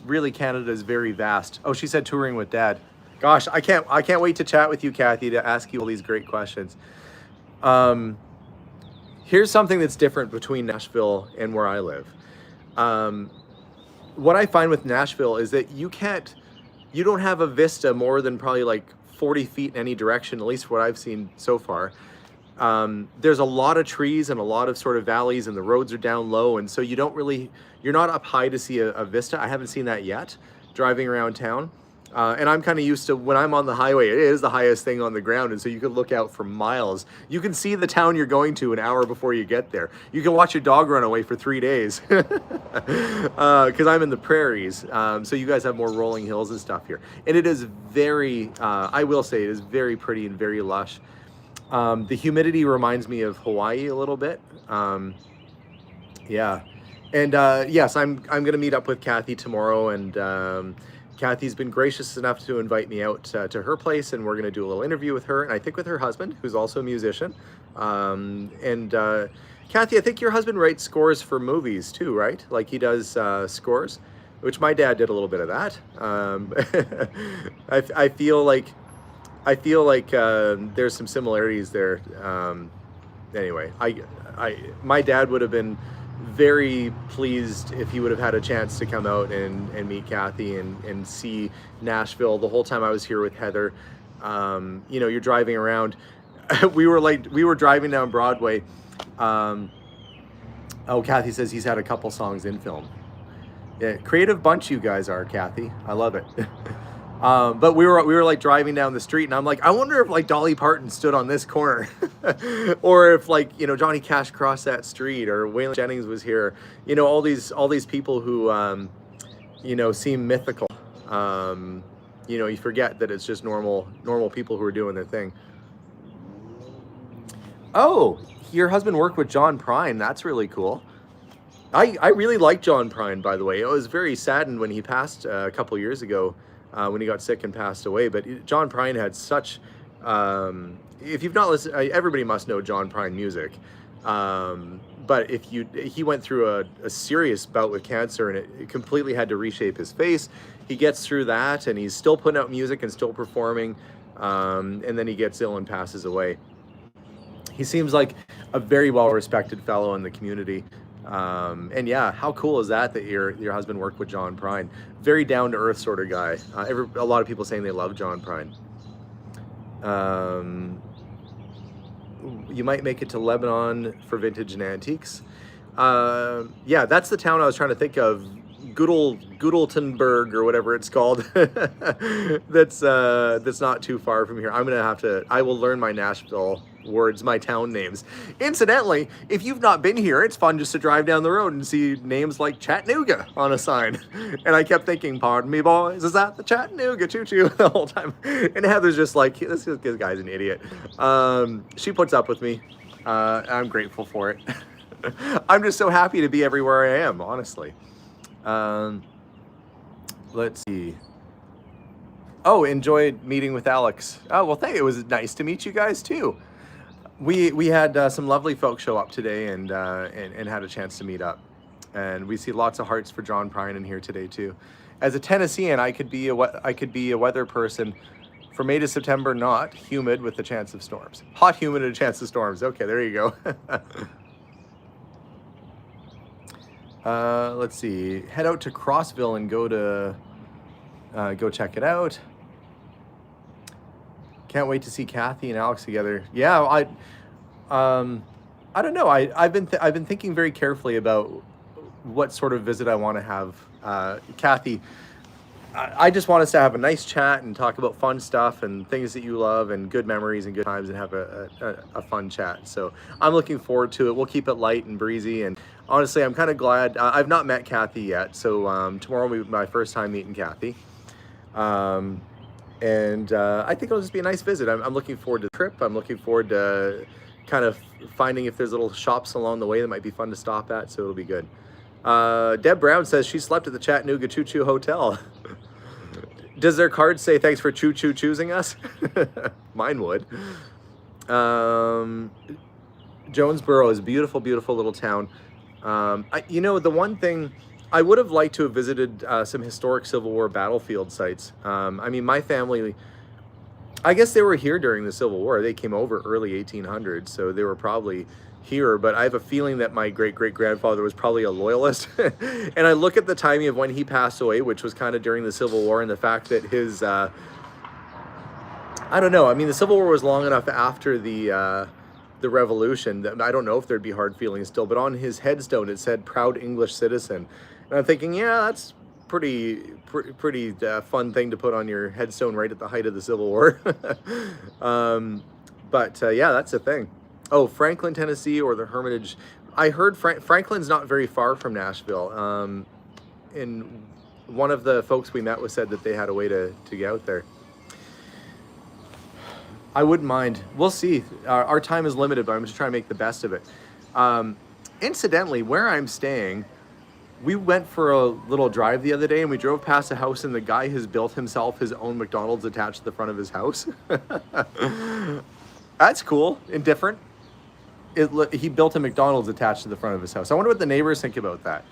really Canada is very vast. Oh, she said touring with dad. Gosh, I can't wait to chat with you, Kathy, to ask you all these great questions. Here's something that's different between Nashville and where I live. What I find with Nashville is that you don't have a vista more than probably like 40 feet in any direction, at least what I've seen so far. There's a lot of trees and a lot of sort of valleys, and the roads are down low, and so you're not up high to see a vista. I haven't seen that yet driving around town. And I'm kind of used to when I'm on the highway, it is the highest thing on the ground. And so you can look out for miles. You can see the town you're going to an hour before you get there. You can watch your dog run away for 3 days because I'm in the prairies. So you guys have more rolling hills and stuff here. And it is very, I will say it is very pretty and very lush. The humidity reminds me of Hawaii a little bit. Yeah. And yes, I'm going to meet up with Kathy tomorrow, and Kathy's been gracious enough to invite me out to her place, and we're going to do a little interview with her, and I think with her husband, who's also a musician. Kathy, I think your husband writes scores for movies too, right? Like he does scores, which my dad did a little bit of that. I feel like there's some similarities there. Anyway, my dad would have been very pleased if he would have had a chance to come out and meet Kathy and see Nashville. The whole time I was here with Heather, you know, you're driving around. we were driving down Broadway. Oh, Kathy says he's had a couple songs in film. Yeah, creative bunch you guys are, Kathy. I love it. But we were like driving down the street, and I'm like, I wonder if like Dolly Parton stood on this corner, or if like, you know, Johnny Cash crossed that street, or Waylon Jennings was here. You know, all these people who you know, seem mythical. You know, you forget that it's just normal people who are doing their thing. Oh, your husband worked with John Prine. That's really cool. I really like John Prine, by the way. I was very saddened when he passed a couple years ago. When he got sick and passed away. But John Prine had such, if you've not listened, everybody must know John Prine music. But he went through a serious bout with cancer, and it completely had to reshape his face. He gets through that, and he's still putting out music and still performing. And then he gets ill and passes away. He seems like a very well-respected fellow in the community. And yeah, how cool is that your husband worked with John Prine? Very down-to-earth sort of guy. A lot of people saying they love John Prine. You might make it to Lebanon for vintage and antiques. Yeah, that's the town I was trying to think of. Goodletonburg or whatever it's called. That's not too far from here. I will learn my Nashville words, my town names. Incidentally, if you've not been here, it's fun just to drive down the road and see names like Chattanooga on a sign. And I kept thinking, pardon me, boys, is that the Chattanooga choo-choo the whole time? And Heather's just like, this guy's an idiot. She puts up with me. I'm grateful for it. I'm just so happy to be everywhere I am, honestly. Let's see. Oh, enjoyed meeting with Alex. Oh, well, it was nice to meet you guys too. We had some lovely folks show up today and had a chance to meet up. And we see lots of hearts for John Prine in here today too. As a Tennessean, I could be a weather person for May to September, not humid with a chance of storms. Hot, humid, and a chance of storms. Okay, there you go. Let's see. Head out to Crossville and go check it out. Can't wait to see Kathy and Alex together. Yeah, I don't know. I've been thinking very carefully about what sort of visit I want to have. Kathy, I just want us to have a nice chat and talk about fun stuff and things that you love and good memories and good times and have a fun chat. So I'm looking forward to it. We'll keep it light and breezy. And honestly, I'm kind of glad. I've not met Kathy yet. So tomorrow will be my first time meeting Kathy. And I think it'll just be a nice visit. I'm looking forward to the trip. I'm looking forward to kind of finding if there's little shops along the way that might be fun to stop at. So it'll be good. Deb Brown says she slept at the Chattanooga Choo Choo Hotel. Does their card say thanks for choo choo choosing us? Mine would. Jonesboro is a beautiful, beautiful little town. You know, the one thing I would have liked to have visited some historic Civil War battlefield sites. I mean, my family, I guess they were here during the Civil War. They came over early 1800s, so they were probably here, but I have a feeling that my great-great-grandfather was probably a loyalist. And I look at the timing of when he passed away, which was kind of during the Civil War, and the fact that his, I don't know, I mean, the Civil War was long enough after the Revolution that I don't know if there'd be hard feelings still, but on his headstone it said, "Proud English Citizen." And I'm thinking, yeah, pretty fun thing to put on your headstone right at the height of the Civil War. But yeah, that's the thing. Oh, Franklin, Tennessee, or the Hermitage. I heard Franklin's not very far from Nashville. And one of the folks we met with said that they had a way to get out there. I wouldn't mind. We'll see. Our time is limited, but I'm just trying to make the best of it. Incidentally, where I'm staying, we went for a little drive the other day, and we drove past a house, and the guy has built himself his own McDonald's attached to the front of his house. That's cool and different. He built a McDonald's attached to the front of his house. I wonder what the neighbors think about that.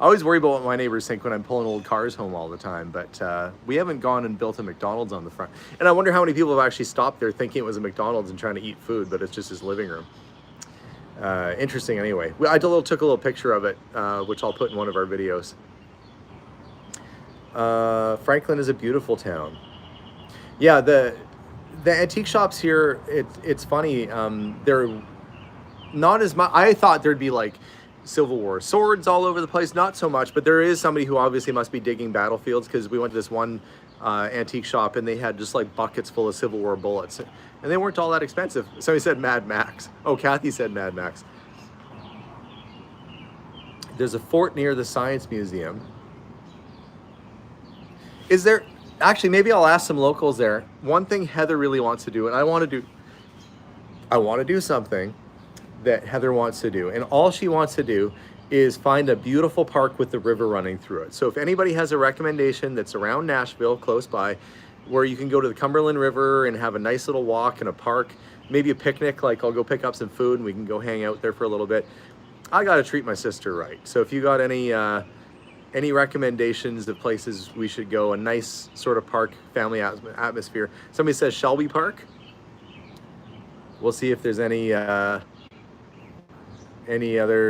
I always worry about what my neighbors think when I'm pulling old cars home all the time, but we haven't gone and built a McDonald's on the front. And I wonder how many people have actually stopped there thinking it was a McDonald's and trying to eat food, but it's just his living room. Interesting anyway. I took a little picture of it, which I'll put in one of our videos. Franklin is a beautiful town. Yeah, the antique shops here, it's funny. They're not as much. I thought there'd be like Civil War swords all over the place. Not so much, but there is somebody who obviously must be digging battlefields, because we went to this one antique shop and they had just like buckets full of Civil War bullets, and they weren't all that expensive. Somebody said Mad Max. Oh, Kathy said Mad Max. There's a fort near the Science Museum. Is there? Actually, maybe I'll ask some locals there. One thing Heather really wants to do, and I want to do something that Heather wants to do, and all she wants to do is find a beautiful park with the river running through it. So if anybody has a recommendation that's around Nashville, close by, where you can go to the Cumberland River and have a nice little walk in a park, maybe a picnic, like I'll go pick up some food and we can go hang out there for a little bit. I got to treat my sister right. So if you got any recommendations of places we should go, a nice sort of park, family atmosphere. Somebody says Shelby Park. We'll see if there's any other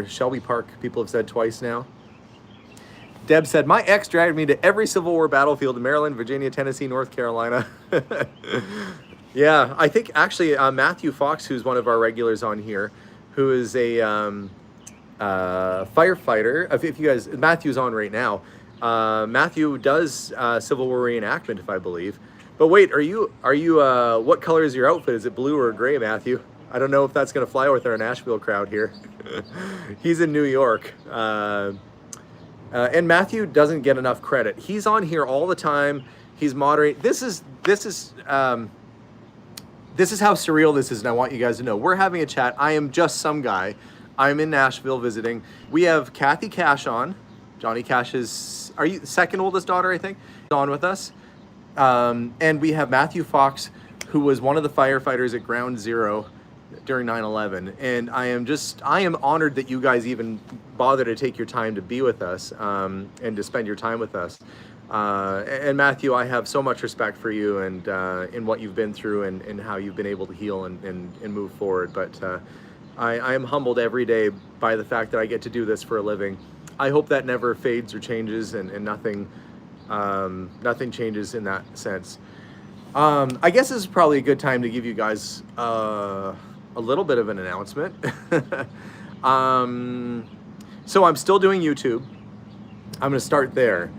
Shelby Park people have said twice now. Deb said, my ex dragged me to every Civil War battlefield in Maryland, Virginia, Tennessee, North Carolina. Yeah, I think actually Matthew Fox, who's one of our regulars on here, who is a firefighter. If you guys, Matthew's on right now. Matthew does Civil War reenactment, if I believe. But wait, are you what color is your outfit? Is it blue or gray, Matthew? I don't know if that's going to fly with our Nashville crowd here. He's in New York. And Matthew doesn't get enough credit. He's on here all the time. He's moderating. This is how surreal this is, and I want you guys to know. We're having a chat. I am just some guy. I'm in Nashville visiting. We have Kathy Cash on. Johnny Cash's, are you second oldest daughter, I think, on with us. And we have Matthew Fox, who was one of the firefighters at Ground Zero during 9/11, and I am honored that you guys even bother to take your time to be with us, and to spend your time with us. And Matthew, I have so much respect for you and in what you've been through and how you've been able to heal and move forward. But I am humbled every day by the fact that I get to do this for a living. I hope that never fades or changes, and nothing changes in that sense. I guess this is probably a good time to give you guys a little bit of an announcement. So I'm still doing YouTube. I'm going to start there.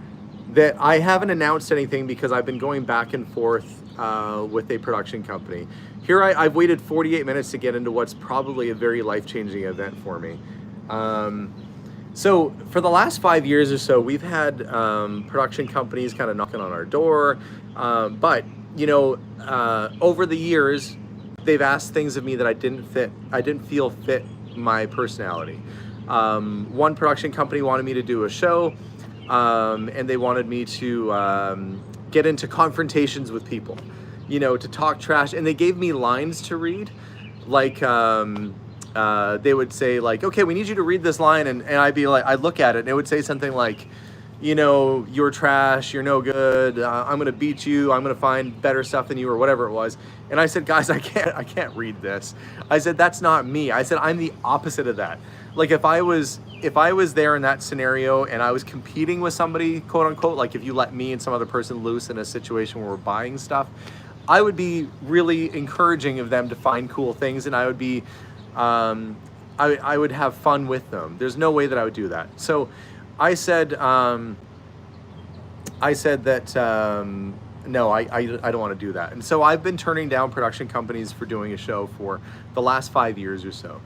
That I haven't announced anything because I've been going back and forth with a production company. Here I've waited 48 minutes to get into what's probably a very life-changing event for me. So for the last 5 years or so, we've had production companies kind of knocking on our door. But, you know, over the years, they've asked things of me that I didn't feel fit my personality. One production company wanted me to do a show, and they wanted me to get into confrontations with people, you know, to talk trash. And they gave me lines to read, like they would say like, okay, we need you to read this line, and I'd be like, I'd look at it and it would say something like, you know, you're trash, you're no good, I'm gonna beat you, I'm gonna find better stuff than you, or whatever it was. And I said, guys, I can't read this. I said, that's not me. I said, I'm the opposite of that. Like if I was there in that scenario and I was competing with somebody, quote unquote, like if you let me and some other person loose in a situation where we're buying stuff, I would be really encouraging of them to find cool things, and I would be, I would have fun with them. There's no way that I would do that. So I said, I said that no, I don't want to do that. And so I've been turning down production companies for doing a show for the last 5 years or so,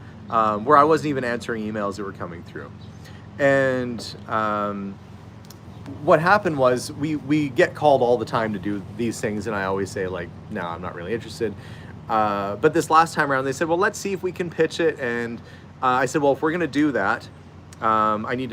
where I wasn't even answering emails that were coming through. And what happened was we get called all the time to do these things, and I always say, like, no, I'm not really interested. But this last time around, they said, well, let's see if we can pitch it. And I said, well, if we're going to do that, I need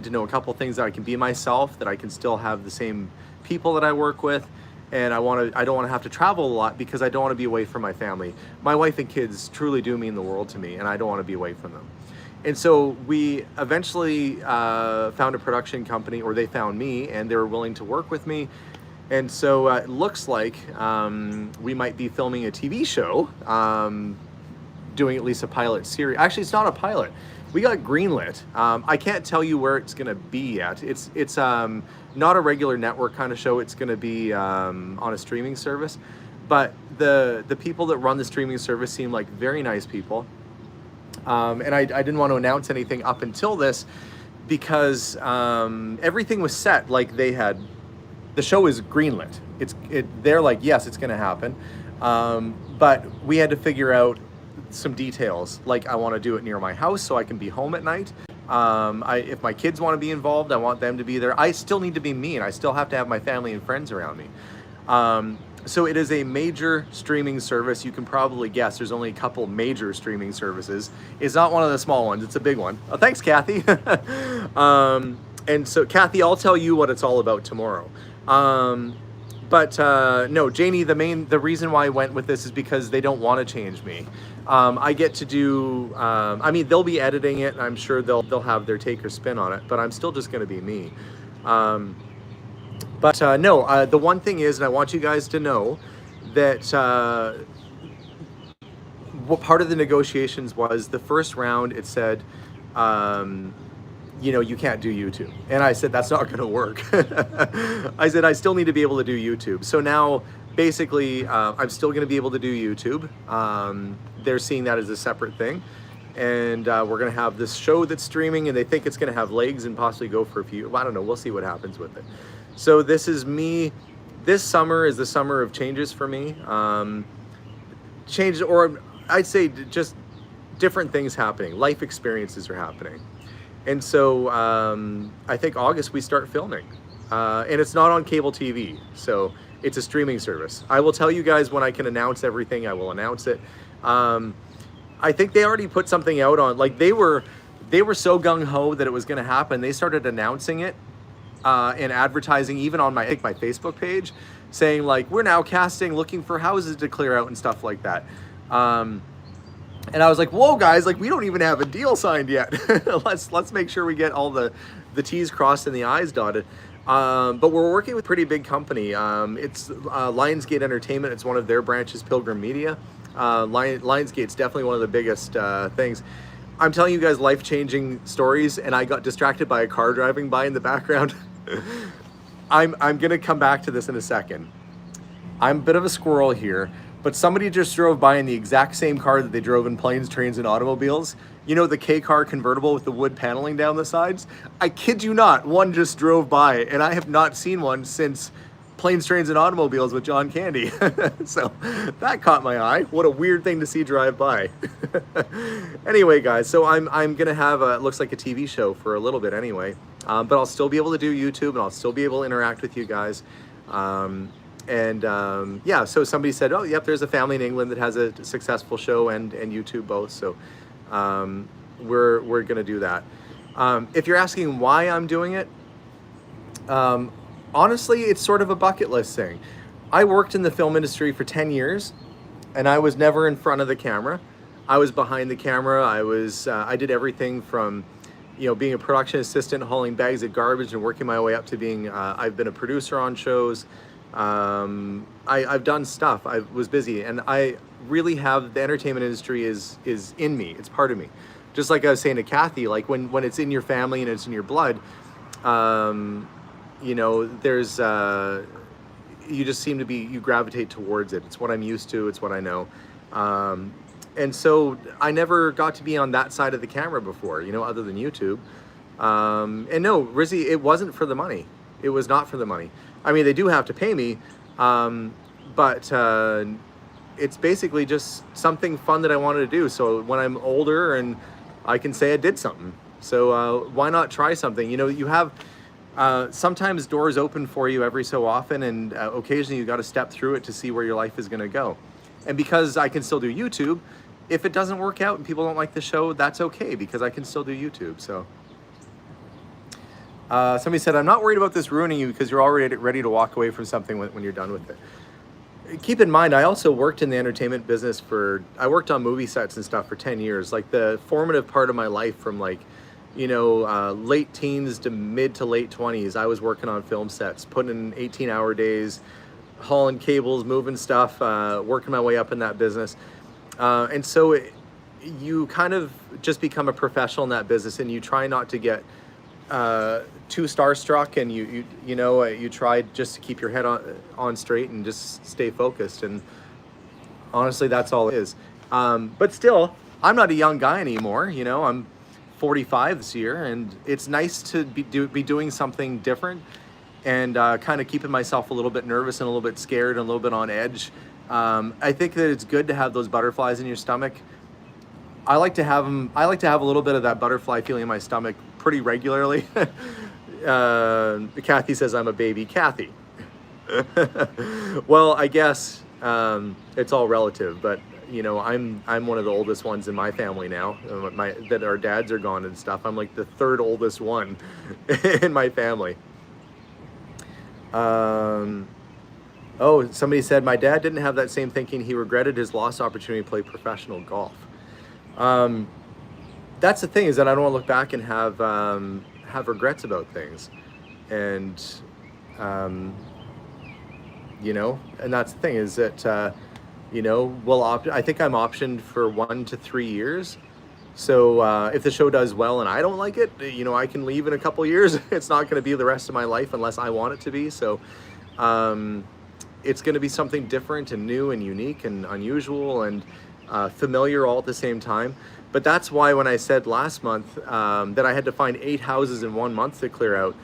to know a couple things, that I can be myself, that I can still have the same people that I work with, and I don't want to have to travel a lot, because I don't want to be away from my family. My wife and kids truly do mean the world to me, and I don't want to be away from them. And so we eventually found a production company, or they found me, and they were willing to work with me. And so it looks like we might be filming a TV show, doing at least a pilot series. Actually, it's not a pilot. We got greenlit. I can't tell you where it's gonna be yet. It's not a regular network kind of show. It's gonna be on a streaming service. But the people that run the streaming service seem like very nice people. And I didn't want to announce anything up until this, because everything was set. Like, the show is greenlit. They're like, yes, it's gonna happen. But we had to figure out some details. Like, I want to do it near my house so I can be home at night. If my kids want to be involved, I want them to be there. I still need to be me, and I still have to have my family and friends around me. So it is a major streaming service. You can probably guess there's only a couple major streaming services. It's not one of the small ones. It's a big one. Oh, thanks, Kathy. And so, Kathy, I'll tell you what it's all about tomorrow. But no, Janie, the reason why I went with this is because they don't want to change me. I get to do, I mean, they'll be editing it, and I'm sure they'll have their take or spin on it, but I'm still just going to be me. But no, the one thing is, and I want you guys to know that what part of the negotiations was, the first round, it said, you know, you can't do YouTube. And I said, that's not going to work. I said, I still need to be able to do YouTube. So now, basically, I'm still going to be able to do YouTube. They're seeing that as a separate thing. And we're going to have this show that's streaming, and they think it's going to have legs and possibly go for a few. Well, I don't know. We'll see what happens with it. So this is me. This summer is the summer of changes for me. Changes, or I'd say just different things happening. Life experiences are happening. And so I think August we start filming. And it's not on cable TV. So it's a streaming service. I will tell you guys when I can announce everything, I will announce it. I think they already put something out on, like, they were so gung-ho that it was going to happen. They started announcing it and advertising, even on my Facebook page, saying, like, we're now casting, looking for houses to clear out and stuff like that. And I was like, whoa, guys, like, we don't even have a deal signed yet. let's make sure we get all the T's crossed and the I's dotted. But we're working with a pretty big company. It's Lionsgate Entertainment. It's one of their branches, Pilgrim Media. Lionsgate's definitely one of the biggest things. I'm telling you guys life-changing stories, and I got distracted by a car driving by in the background. I'm gonna come back to this in a second. I'm a bit of a squirrel here, but somebody just drove by in the exact same car that they drove in Planes, Trains, and Automobiles. You know, the K-car convertible with the wood paneling down the sides? I kid you not, one just drove by, and I have not seen one since Planes, Trains, and Automobiles with John Candy. So that caught my eye. What a weird thing to see drive by. Anyway, guys, so I'm gonna have it looks like a TV show for a little bit anyway, but I'll still be able to do YouTube, and I'll still be able to interact with you guys. Yeah, so somebody said, oh, yep, there's a family in England that has a successful show and YouTube both. So we're gonna do that. If you're asking why I'm doing it, honestly, it's sort of a bucket list thing. I worked in the film industry for 10 years, and I was never in front of the camera. I was behind the camera. I did everything from, you know, being a production assistant, hauling bags of garbage, and working my way up to being, I've been a producer on shows. I've done stuff. I was busy, and I really have, the entertainment industry is in me. It's part of me. Just like I was saying to Kathy, like when it's in your family and it's in your blood, you know, there's, you just seem to be, you gravitate towards it. It's what I'm used to. It's what I know. And so I never got to be on that side of the camera before, you know, other than YouTube. And no, Rizzy, it wasn't for the money. It was not for the money. I mean, they do have to pay me, but it's basically just something fun that I wanted to do. So when I'm older and I can say I did something. So why not try something? You know, you have sometimes doors open for you every so often, and occasionally you got to step through it to see where your life is going to go. And because I can still do YouTube, if it doesn't work out and people don't like the show, that's okay, because I can still do YouTube. So somebody said, I'm not worried about this ruining you because you're already ready to walk away from something when you're done with it. Keep in mind, I also worked in the entertainment business I worked on movie sets and stuff for 10 years. Like the formative part of my life from like, you know, late teens to mid to late 20s, I was working on film sets, putting in 18-hour days, hauling cables, moving stuff, working my way up in that business. And so you kind of just become a professional in that business, and you try not to get too starstruck, and you try just to keep your head on straight and just stay focused. And honestly, that's all it is. But still, I'm not a young guy anymore. You know, I'm 45 this year, and it's nice to be doing something different, and kind of keeping myself a little bit nervous and a little bit scared and a little bit on edge. I think that it's good to have those butterflies in your stomach. I like to have them. I like to have a little bit of that butterfly feeling in my stomach pretty regularly. Kathy says I'm a baby Kathy. Well, I guess it's all relative, but you know, I'm one of the oldest ones in my family now. That our dads are gone and stuff. I'm like the third oldest one in my family. Oh, somebody said my dad didn't have that same thinking. He regretted his lost opportunity to play professional golf. That's the thing, is that I don't want to look back and have regrets about things, and you know, and that's the thing, is that you know, I think I'm optioned for 1 to 3 years. So if the show does well and I don't like it, you know, I can leave in a couple years. It's not going to be the rest of my life unless I want it to be. So it's going to be something different and new and unique and unusual and familiar all at the same time. But that's why when I said last month that I had to find 8 houses in 1 month to clear out,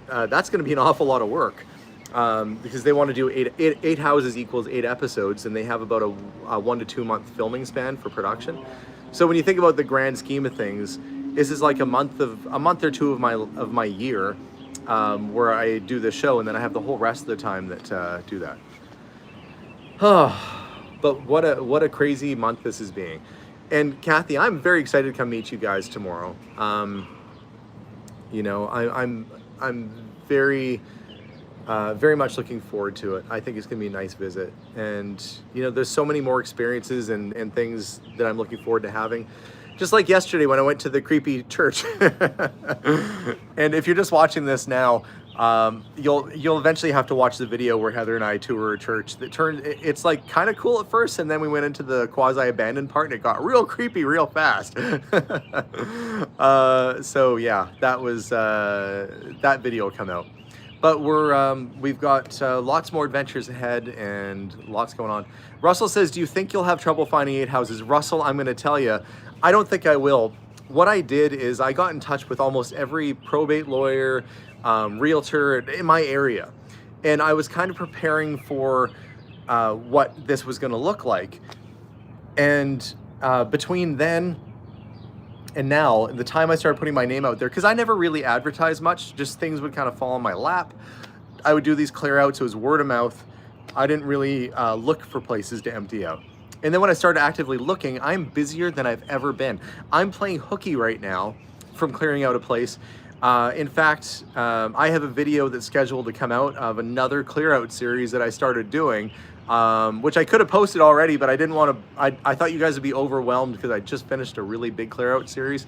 that's going to be an awful lot of work, because they want to do eight houses equals 8 episodes, and they have about a 1 to 2 month filming span for production. So when you think about the grand scheme of things, this is like a month or two of my year where I do the show, and then I have the whole rest of the time that do that. But what a crazy month this is being. And Kathy, I'm very excited to come meet you guys tomorrow. You know, I'm very much looking forward to it. I think it's gonna be a nice visit, and you know, there's so many more experiences and things that I'm looking forward to having. Just like yesterday when I went to the creepy church. And if you're just watching this now, you'll eventually have to watch the video where Heather and I tour a church that it's like kind of cool at first, and then we went into the quasi-abandoned part and it got real creepy real fast. So yeah, that was that video will come out. But we've got lots more adventures ahead and lots going on. Russell says, do you think you'll have trouble finding 8 houses? Russell, I'm gonna tell you, I don't think I will. What I did is I got in touch with almost every probate lawyer, realtor in my area. And I was kind of preparing for what this was gonna look like. And between then and now, the time I started putting my name out there, because I never really advertised much, just things would kind of fall in my lap. I would do these clear outs, it was word of mouth. I didn't really look for places to empty out. And then when I started actively looking, I'm busier than I've ever been. I'm playing hooky right now from clearing out a place. In fact, I have a video that's scheduled to come out of another clear out series that I started doing, which I could have posted already, but I didn't want to. I thought you guys would be overwhelmed because I just finished a really big clear out series.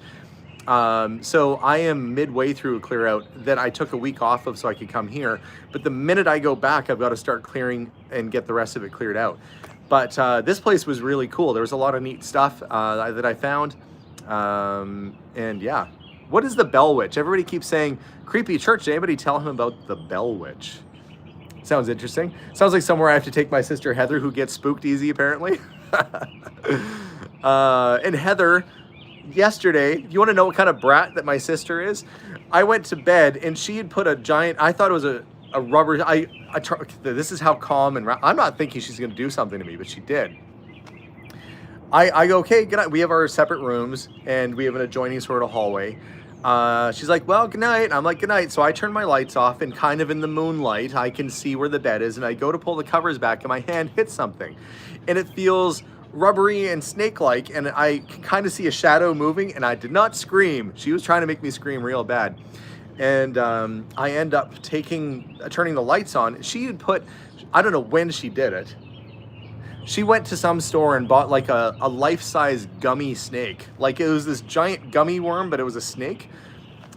So I am midway through a clear out that I took a week off of so I could come here. But the minute I go back, I've got to start clearing and get the rest of it cleared out. But this place was really cool. There was a lot of neat stuff that I found. And yeah, what is the Bell Witch? Everybody keeps saying creepy church. Did anybody tell him about the Bell Witch? Sounds interesting. Sounds like somewhere I have to take my sister Heather, who gets spooked easy apparently. And Heather, yesterday, you want to know what kind of brat that my sister is? I went to bed and she had put a giant, I thought it was a rubber, this is how calm and, I'm not thinking she's going to do something to me, but she did. I go, okay, good night. We have our separate rooms and we have an adjoining sort of hallway. She's like, well, good night. I'm like, good night. So I turn my lights off and kind of in the moonlight, I can see where the bed is. And I go to pull the covers back and my hand hits something. And it feels rubbery and snake-like. And I can kind of see a shadow moving and I did not scream. She was trying to make me scream real bad. And I end up turning the lights on. She had put, I don't know when she did it. She went to some store and bought like a life-size gummy snake. Like it was this giant gummy worm, but it was a snake.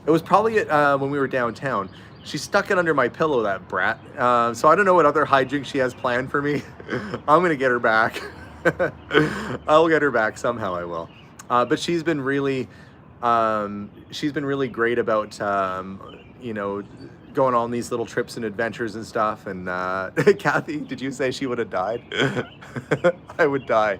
It was probably when we were downtown. She stuck it under my pillow, that brat. So I don't know what other hijinks she has planned for me. I'm gonna get her back. I'll get her back somehow. I will. But she's been really great about you know, going on these little trips and adventures and stuff. And Kathy, did you say she would have died? I would die.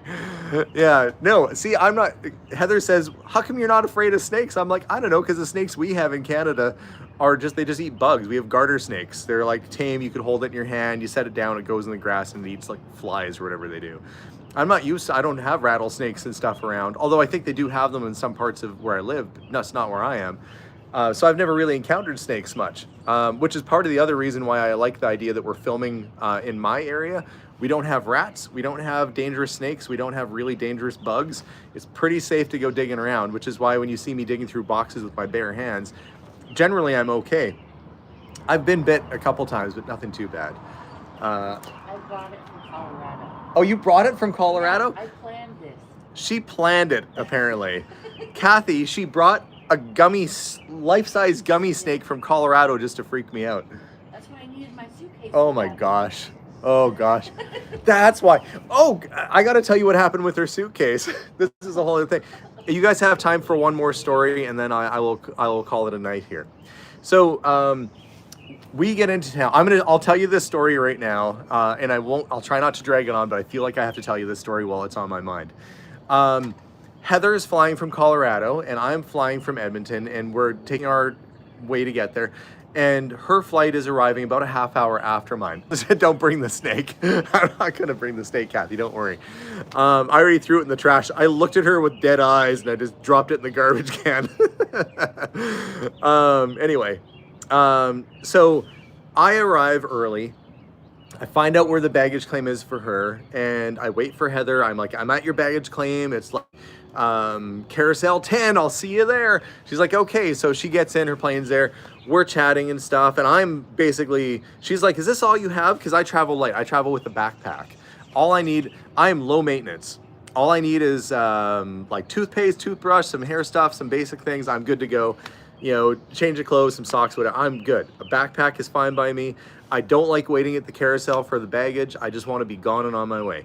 Yeah, no, see, I'm not, Heather says, how come you're not afraid of snakes? I'm like, I don't know, because the snakes we have in Canada are they just eat bugs. We have garter snakes. They're like tame, you could hold it in your hand, you set it down, it goes in the grass and it eats like flies or whatever they do. I'm not used to, I don't have rattlesnakes and stuff around, although I think they do have them in some parts of where I live, but that's not where I am. So I've never really encountered snakes much, which is part of the other reason why I like the idea that we're filming in my area. We don't have rats, we don't have dangerous snakes, we don't have really dangerous bugs. It's pretty safe to go digging around, which is why when you see me digging through boxes with my bare hands, generally I'm okay. I've been bit a couple times, but nothing too bad. I brought it from Colorado. Oh, you brought it from Colorado? Yeah, I planned this. She planned it, apparently. Kathy, she brought a life-size gummy snake from Colorado just to freak me out. That's why I needed my suitcase. Oh my gosh. Oh gosh. That's why. Oh, I got to tell you what happened with her suitcase. This is a whole other thing. You guys have time for one more story and then I will call it a night here. So, we get into town. I'll tell you this story right now, and I'll try not to drag it on, but I feel like I have to tell you this story while it's on my mind. Heather is flying from Colorado and I'm flying from Edmonton and we're taking our way to get there. And her flight is arriving about a half hour after mine. Don't bring the snake. I'm not gonna bring the snake, Kathy, don't worry. I already threw it in the trash. I looked at her with dead eyes and I just dropped it in the garbage can. Anyway, so I arrive early. I find out where the baggage claim is for her and I wait for Heather. I'm like, I'm at your baggage claim. It's like carousel 10, I'll see you there. She's like, okay. So she gets in, her plane's there. We're chatting and stuff. And I'm basically, she's like, is this all you have? Because I travel light. I travel with a backpack. All I need, I am low maintenance. All I need is like toothpaste, toothbrush, some hair stuff, some basic things. I'm good to go. You know, change of clothes, some socks, whatever. I'm good. A backpack is fine by me. I don't like waiting at the carousel for the baggage. I just want to be gone and on my way.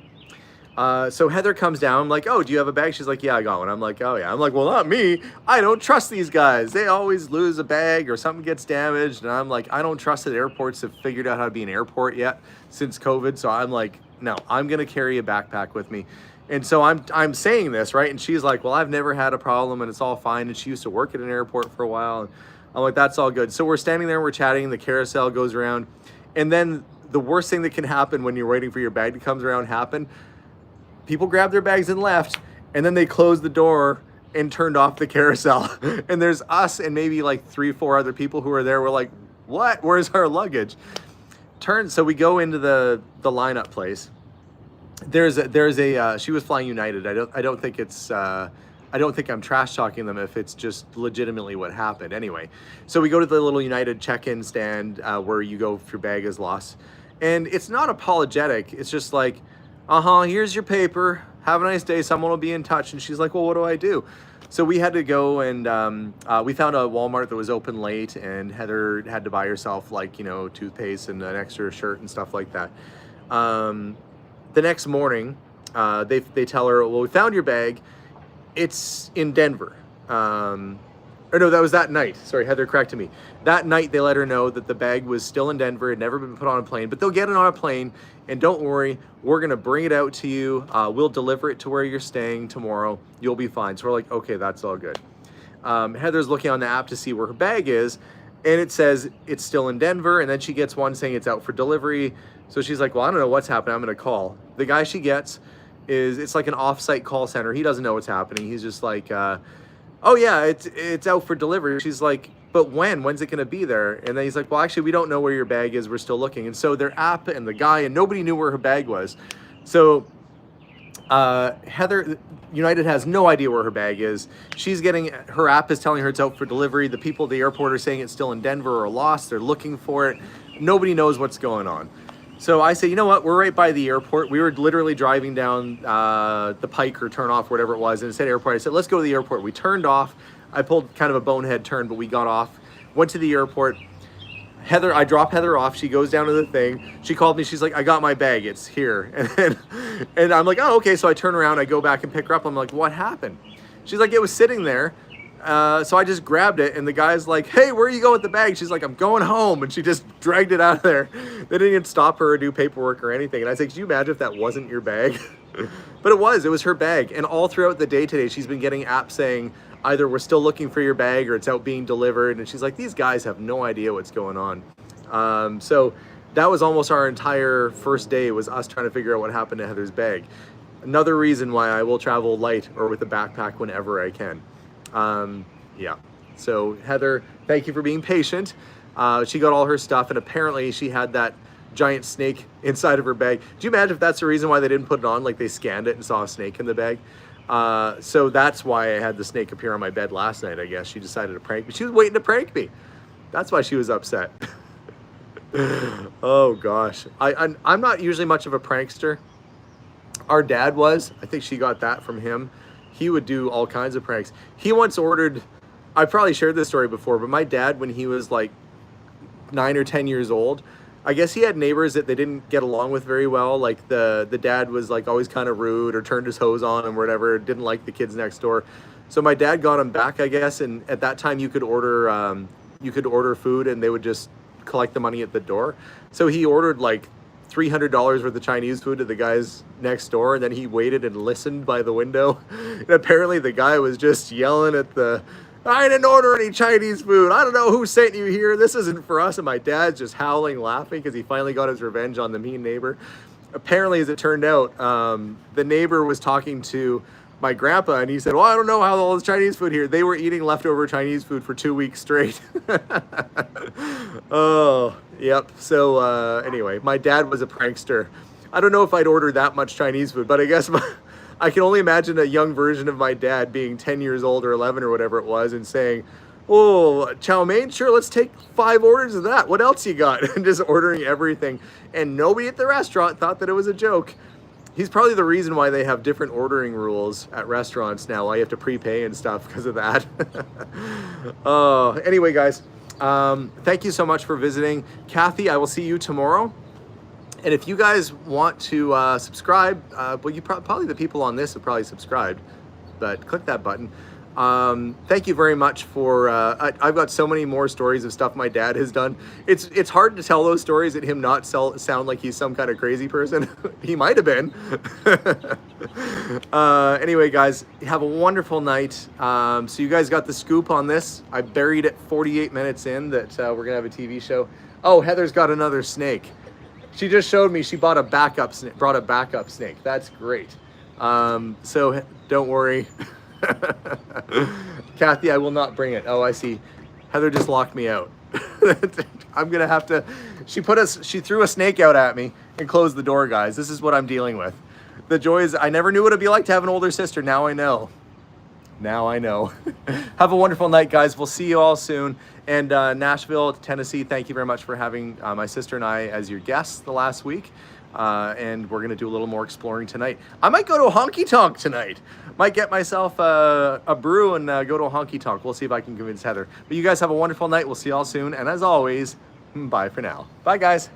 So Heather comes down. I'm like, oh, do you have a bag? She's like, yeah, I got one. I'm like, oh yeah. I'm like, well, not me. I don't trust these guys. They always lose a bag or something gets damaged. And I'm like, I don't trust that airports have figured out how to be an airport yet since COVID. So I'm like, no, I'm going to carry a backpack with me. And so I'm saying this, right? And she's like, well, I've never had a problem and it's all fine. And she used to work at an airport for a while. And I'm like, that's all good. So we're standing there, we're chatting, the carousel goes around. And then the worst thing that can happen when you're waiting for your bag to come around happen, people grab their bags and left, and then they closed the door and turned off the carousel. And there's us and maybe like 3-4 other people who are there. We're like, what? Where's our luggage? So we go into the lineup place. There's a she was flying United. I don't think it's I don't think I'm trash talking them if it's just legitimately what happened. Anyway, so we go to the little United check-in stand where you go if your bag is lost. And it's not apologetic. It's just like, here's your paper. Have a nice day. Someone will be in touch. And she's like, well, what do I do? So we had to go and we found a Walmart that was open late and Heather had to buy herself like, you know, toothpaste and an extra shirt and stuff like that. The next morning, they tell her, well, we found your bag. It's in Denver. Or no, that was that night. Sorry, Heather corrected me. That night they let her know that the bag was still in Denver, had never been put on a plane, but they'll get it on a plane, and don't worry, we're gonna bring it out to you. We'll deliver it to where you're staying tomorrow. You'll be fine. So we're like, okay, that's all good. Heather's looking on the app to see where her bag is, and it says it's still in Denver, and then she gets one saying it's out for delivery. So she's like, well, I don't know what's happening. I'm gonna call. The guy she gets it's like an off-site call center. He doesn't know what's happening. He's just like, oh yeah, it's out for delivery. She's like, but when's it gonna be there? And then he's like, well, actually, we don't know where your bag is. We're still looking. And so their app and the guy and nobody knew where her bag was. So Heather, United has no idea where her bag is. She's getting, her app is telling her it's out for delivery. The people at the airport are saying it's still in Denver or lost. They're looking for it. Nobody knows what's going on. So I say, you know what? We're right by the airport. We were literally driving down the Pike or turn off, whatever it was, and it said airport. I said, let's go to the airport. We turned off. I pulled kind of a bonehead turn, but we got off. Went to the airport. Heather, I drop Heather off. She goes down to the thing. She called me. She's like, I got my bag. It's here. And I'm like, oh, okay. So I turn around. I go back and pick her up. I'm like, what happened? She's like, it was sitting there. So I just grabbed it, and the guy's like, hey, where are you going with the bag? She's like, I'm going home. And she just dragged it out of there. They didn't even stop her or do paperwork or anything. And I said, could you imagine if that wasn't your bag? But it was her bag. And all throughout the day today, she's been getting apps saying either we're still looking for your bag or it's out being delivered. And she's like, these guys have no idea what's going on. So that was almost our entire first day, was us trying to figure out what happened to Heather's bag. Another reason why I will travel light or with a backpack whenever I can. Yeah. So Heather, thank you for being patient. She got all her stuff, and apparently she had that giant snake inside of her bag. Do you imagine if that's the reason why they didn't put it on? Like they scanned it and saw a snake in the bag. So that's why I had the snake appear on my bed last night. I guess she decided to prank me. She was waiting to prank me. That's why she was upset. Oh gosh. I'm not usually much of a prankster. Our dad was. I think she got that from him. He would do all kinds of pranks. He once ordered, I probably shared this story before, but my dad, when he was like 9 or 10 years old, I guess he had neighbors that they didn't get along with very well. Like the dad was like always kind of rude or turned his hose on and whatever, didn't like the kids next door. So my dad got him back, I guess. And at that time you could order food and they would just collect the money at the door. So he ordered like $300 worth of Chinese food to the guys next door, and then he waited and listened by the window. And apparently the guy was just yelling at I didn't order any Chinese food. I don't know who sent you here. This isn't for us. And my dad's just howling, laughing because he finally got his revenge on the mean neighbor. Apparently, as it turned out, the neighbor was talking to my grandpa, and he said, well, I don't know how all this Chinese food here. They were eating leftover Chinese food for 2 weeks straight. Oh, yep. So anyway, my dad was a prankster. I don't know if I'd order that much Chinese food, but I guess I can only imagine a young version of my dad being 10 years old or 11 or whatever it was and saying, oh, chow mein, sure, let's take 5 orders of that. What else you got? And just ordering everything. And nobody at the restaurant thought that it was a joke. He's probably the reason why they have different ordering rules at restaurants now. Why you have to prepay and stuff because of that. Anyway, guys, thank you so much for visiting. Kathy, I will see you tomorrow. And if you guys want to subscribe, well, you probably the people on this have probably subscribed, but click that button. Thank you very much for, I've got so many more stories of stuff my dad has done. It's hard to tell those stories and him not sound like he's some kind of crazy person. He might have been. Anyway, guys, have a wonderful night. So you guys got the scoop on this. I buried it 48 minutes in that we're gonna have a TV show. Oh, Heather's got another snake. She just showed me she brought a backup snake. That's great. So don't worry. Kathy, I will not bring it. Oh, I see. Heather just locked me out. I'm gonna have to. She threw a snake out at me and closed the door, guys. This is what I'm dealing with. The joy is I never knew what it'd be like to have an older sister. Now I know. Now I know. Have a wonderful night, guys. We'll see you all soon. And Nashville, Tennessee, thank you very much for having my sister and I as your guests the last week. And we're gonna do a little more exploring tonight. I might go to a honky tonk tonight. Might get myself a brew and go to a honky tonk. We'll see if I can convince Heather. But you guys have a wonderful night. We'll see you all soon. And as always, bye for now. Bye, guys.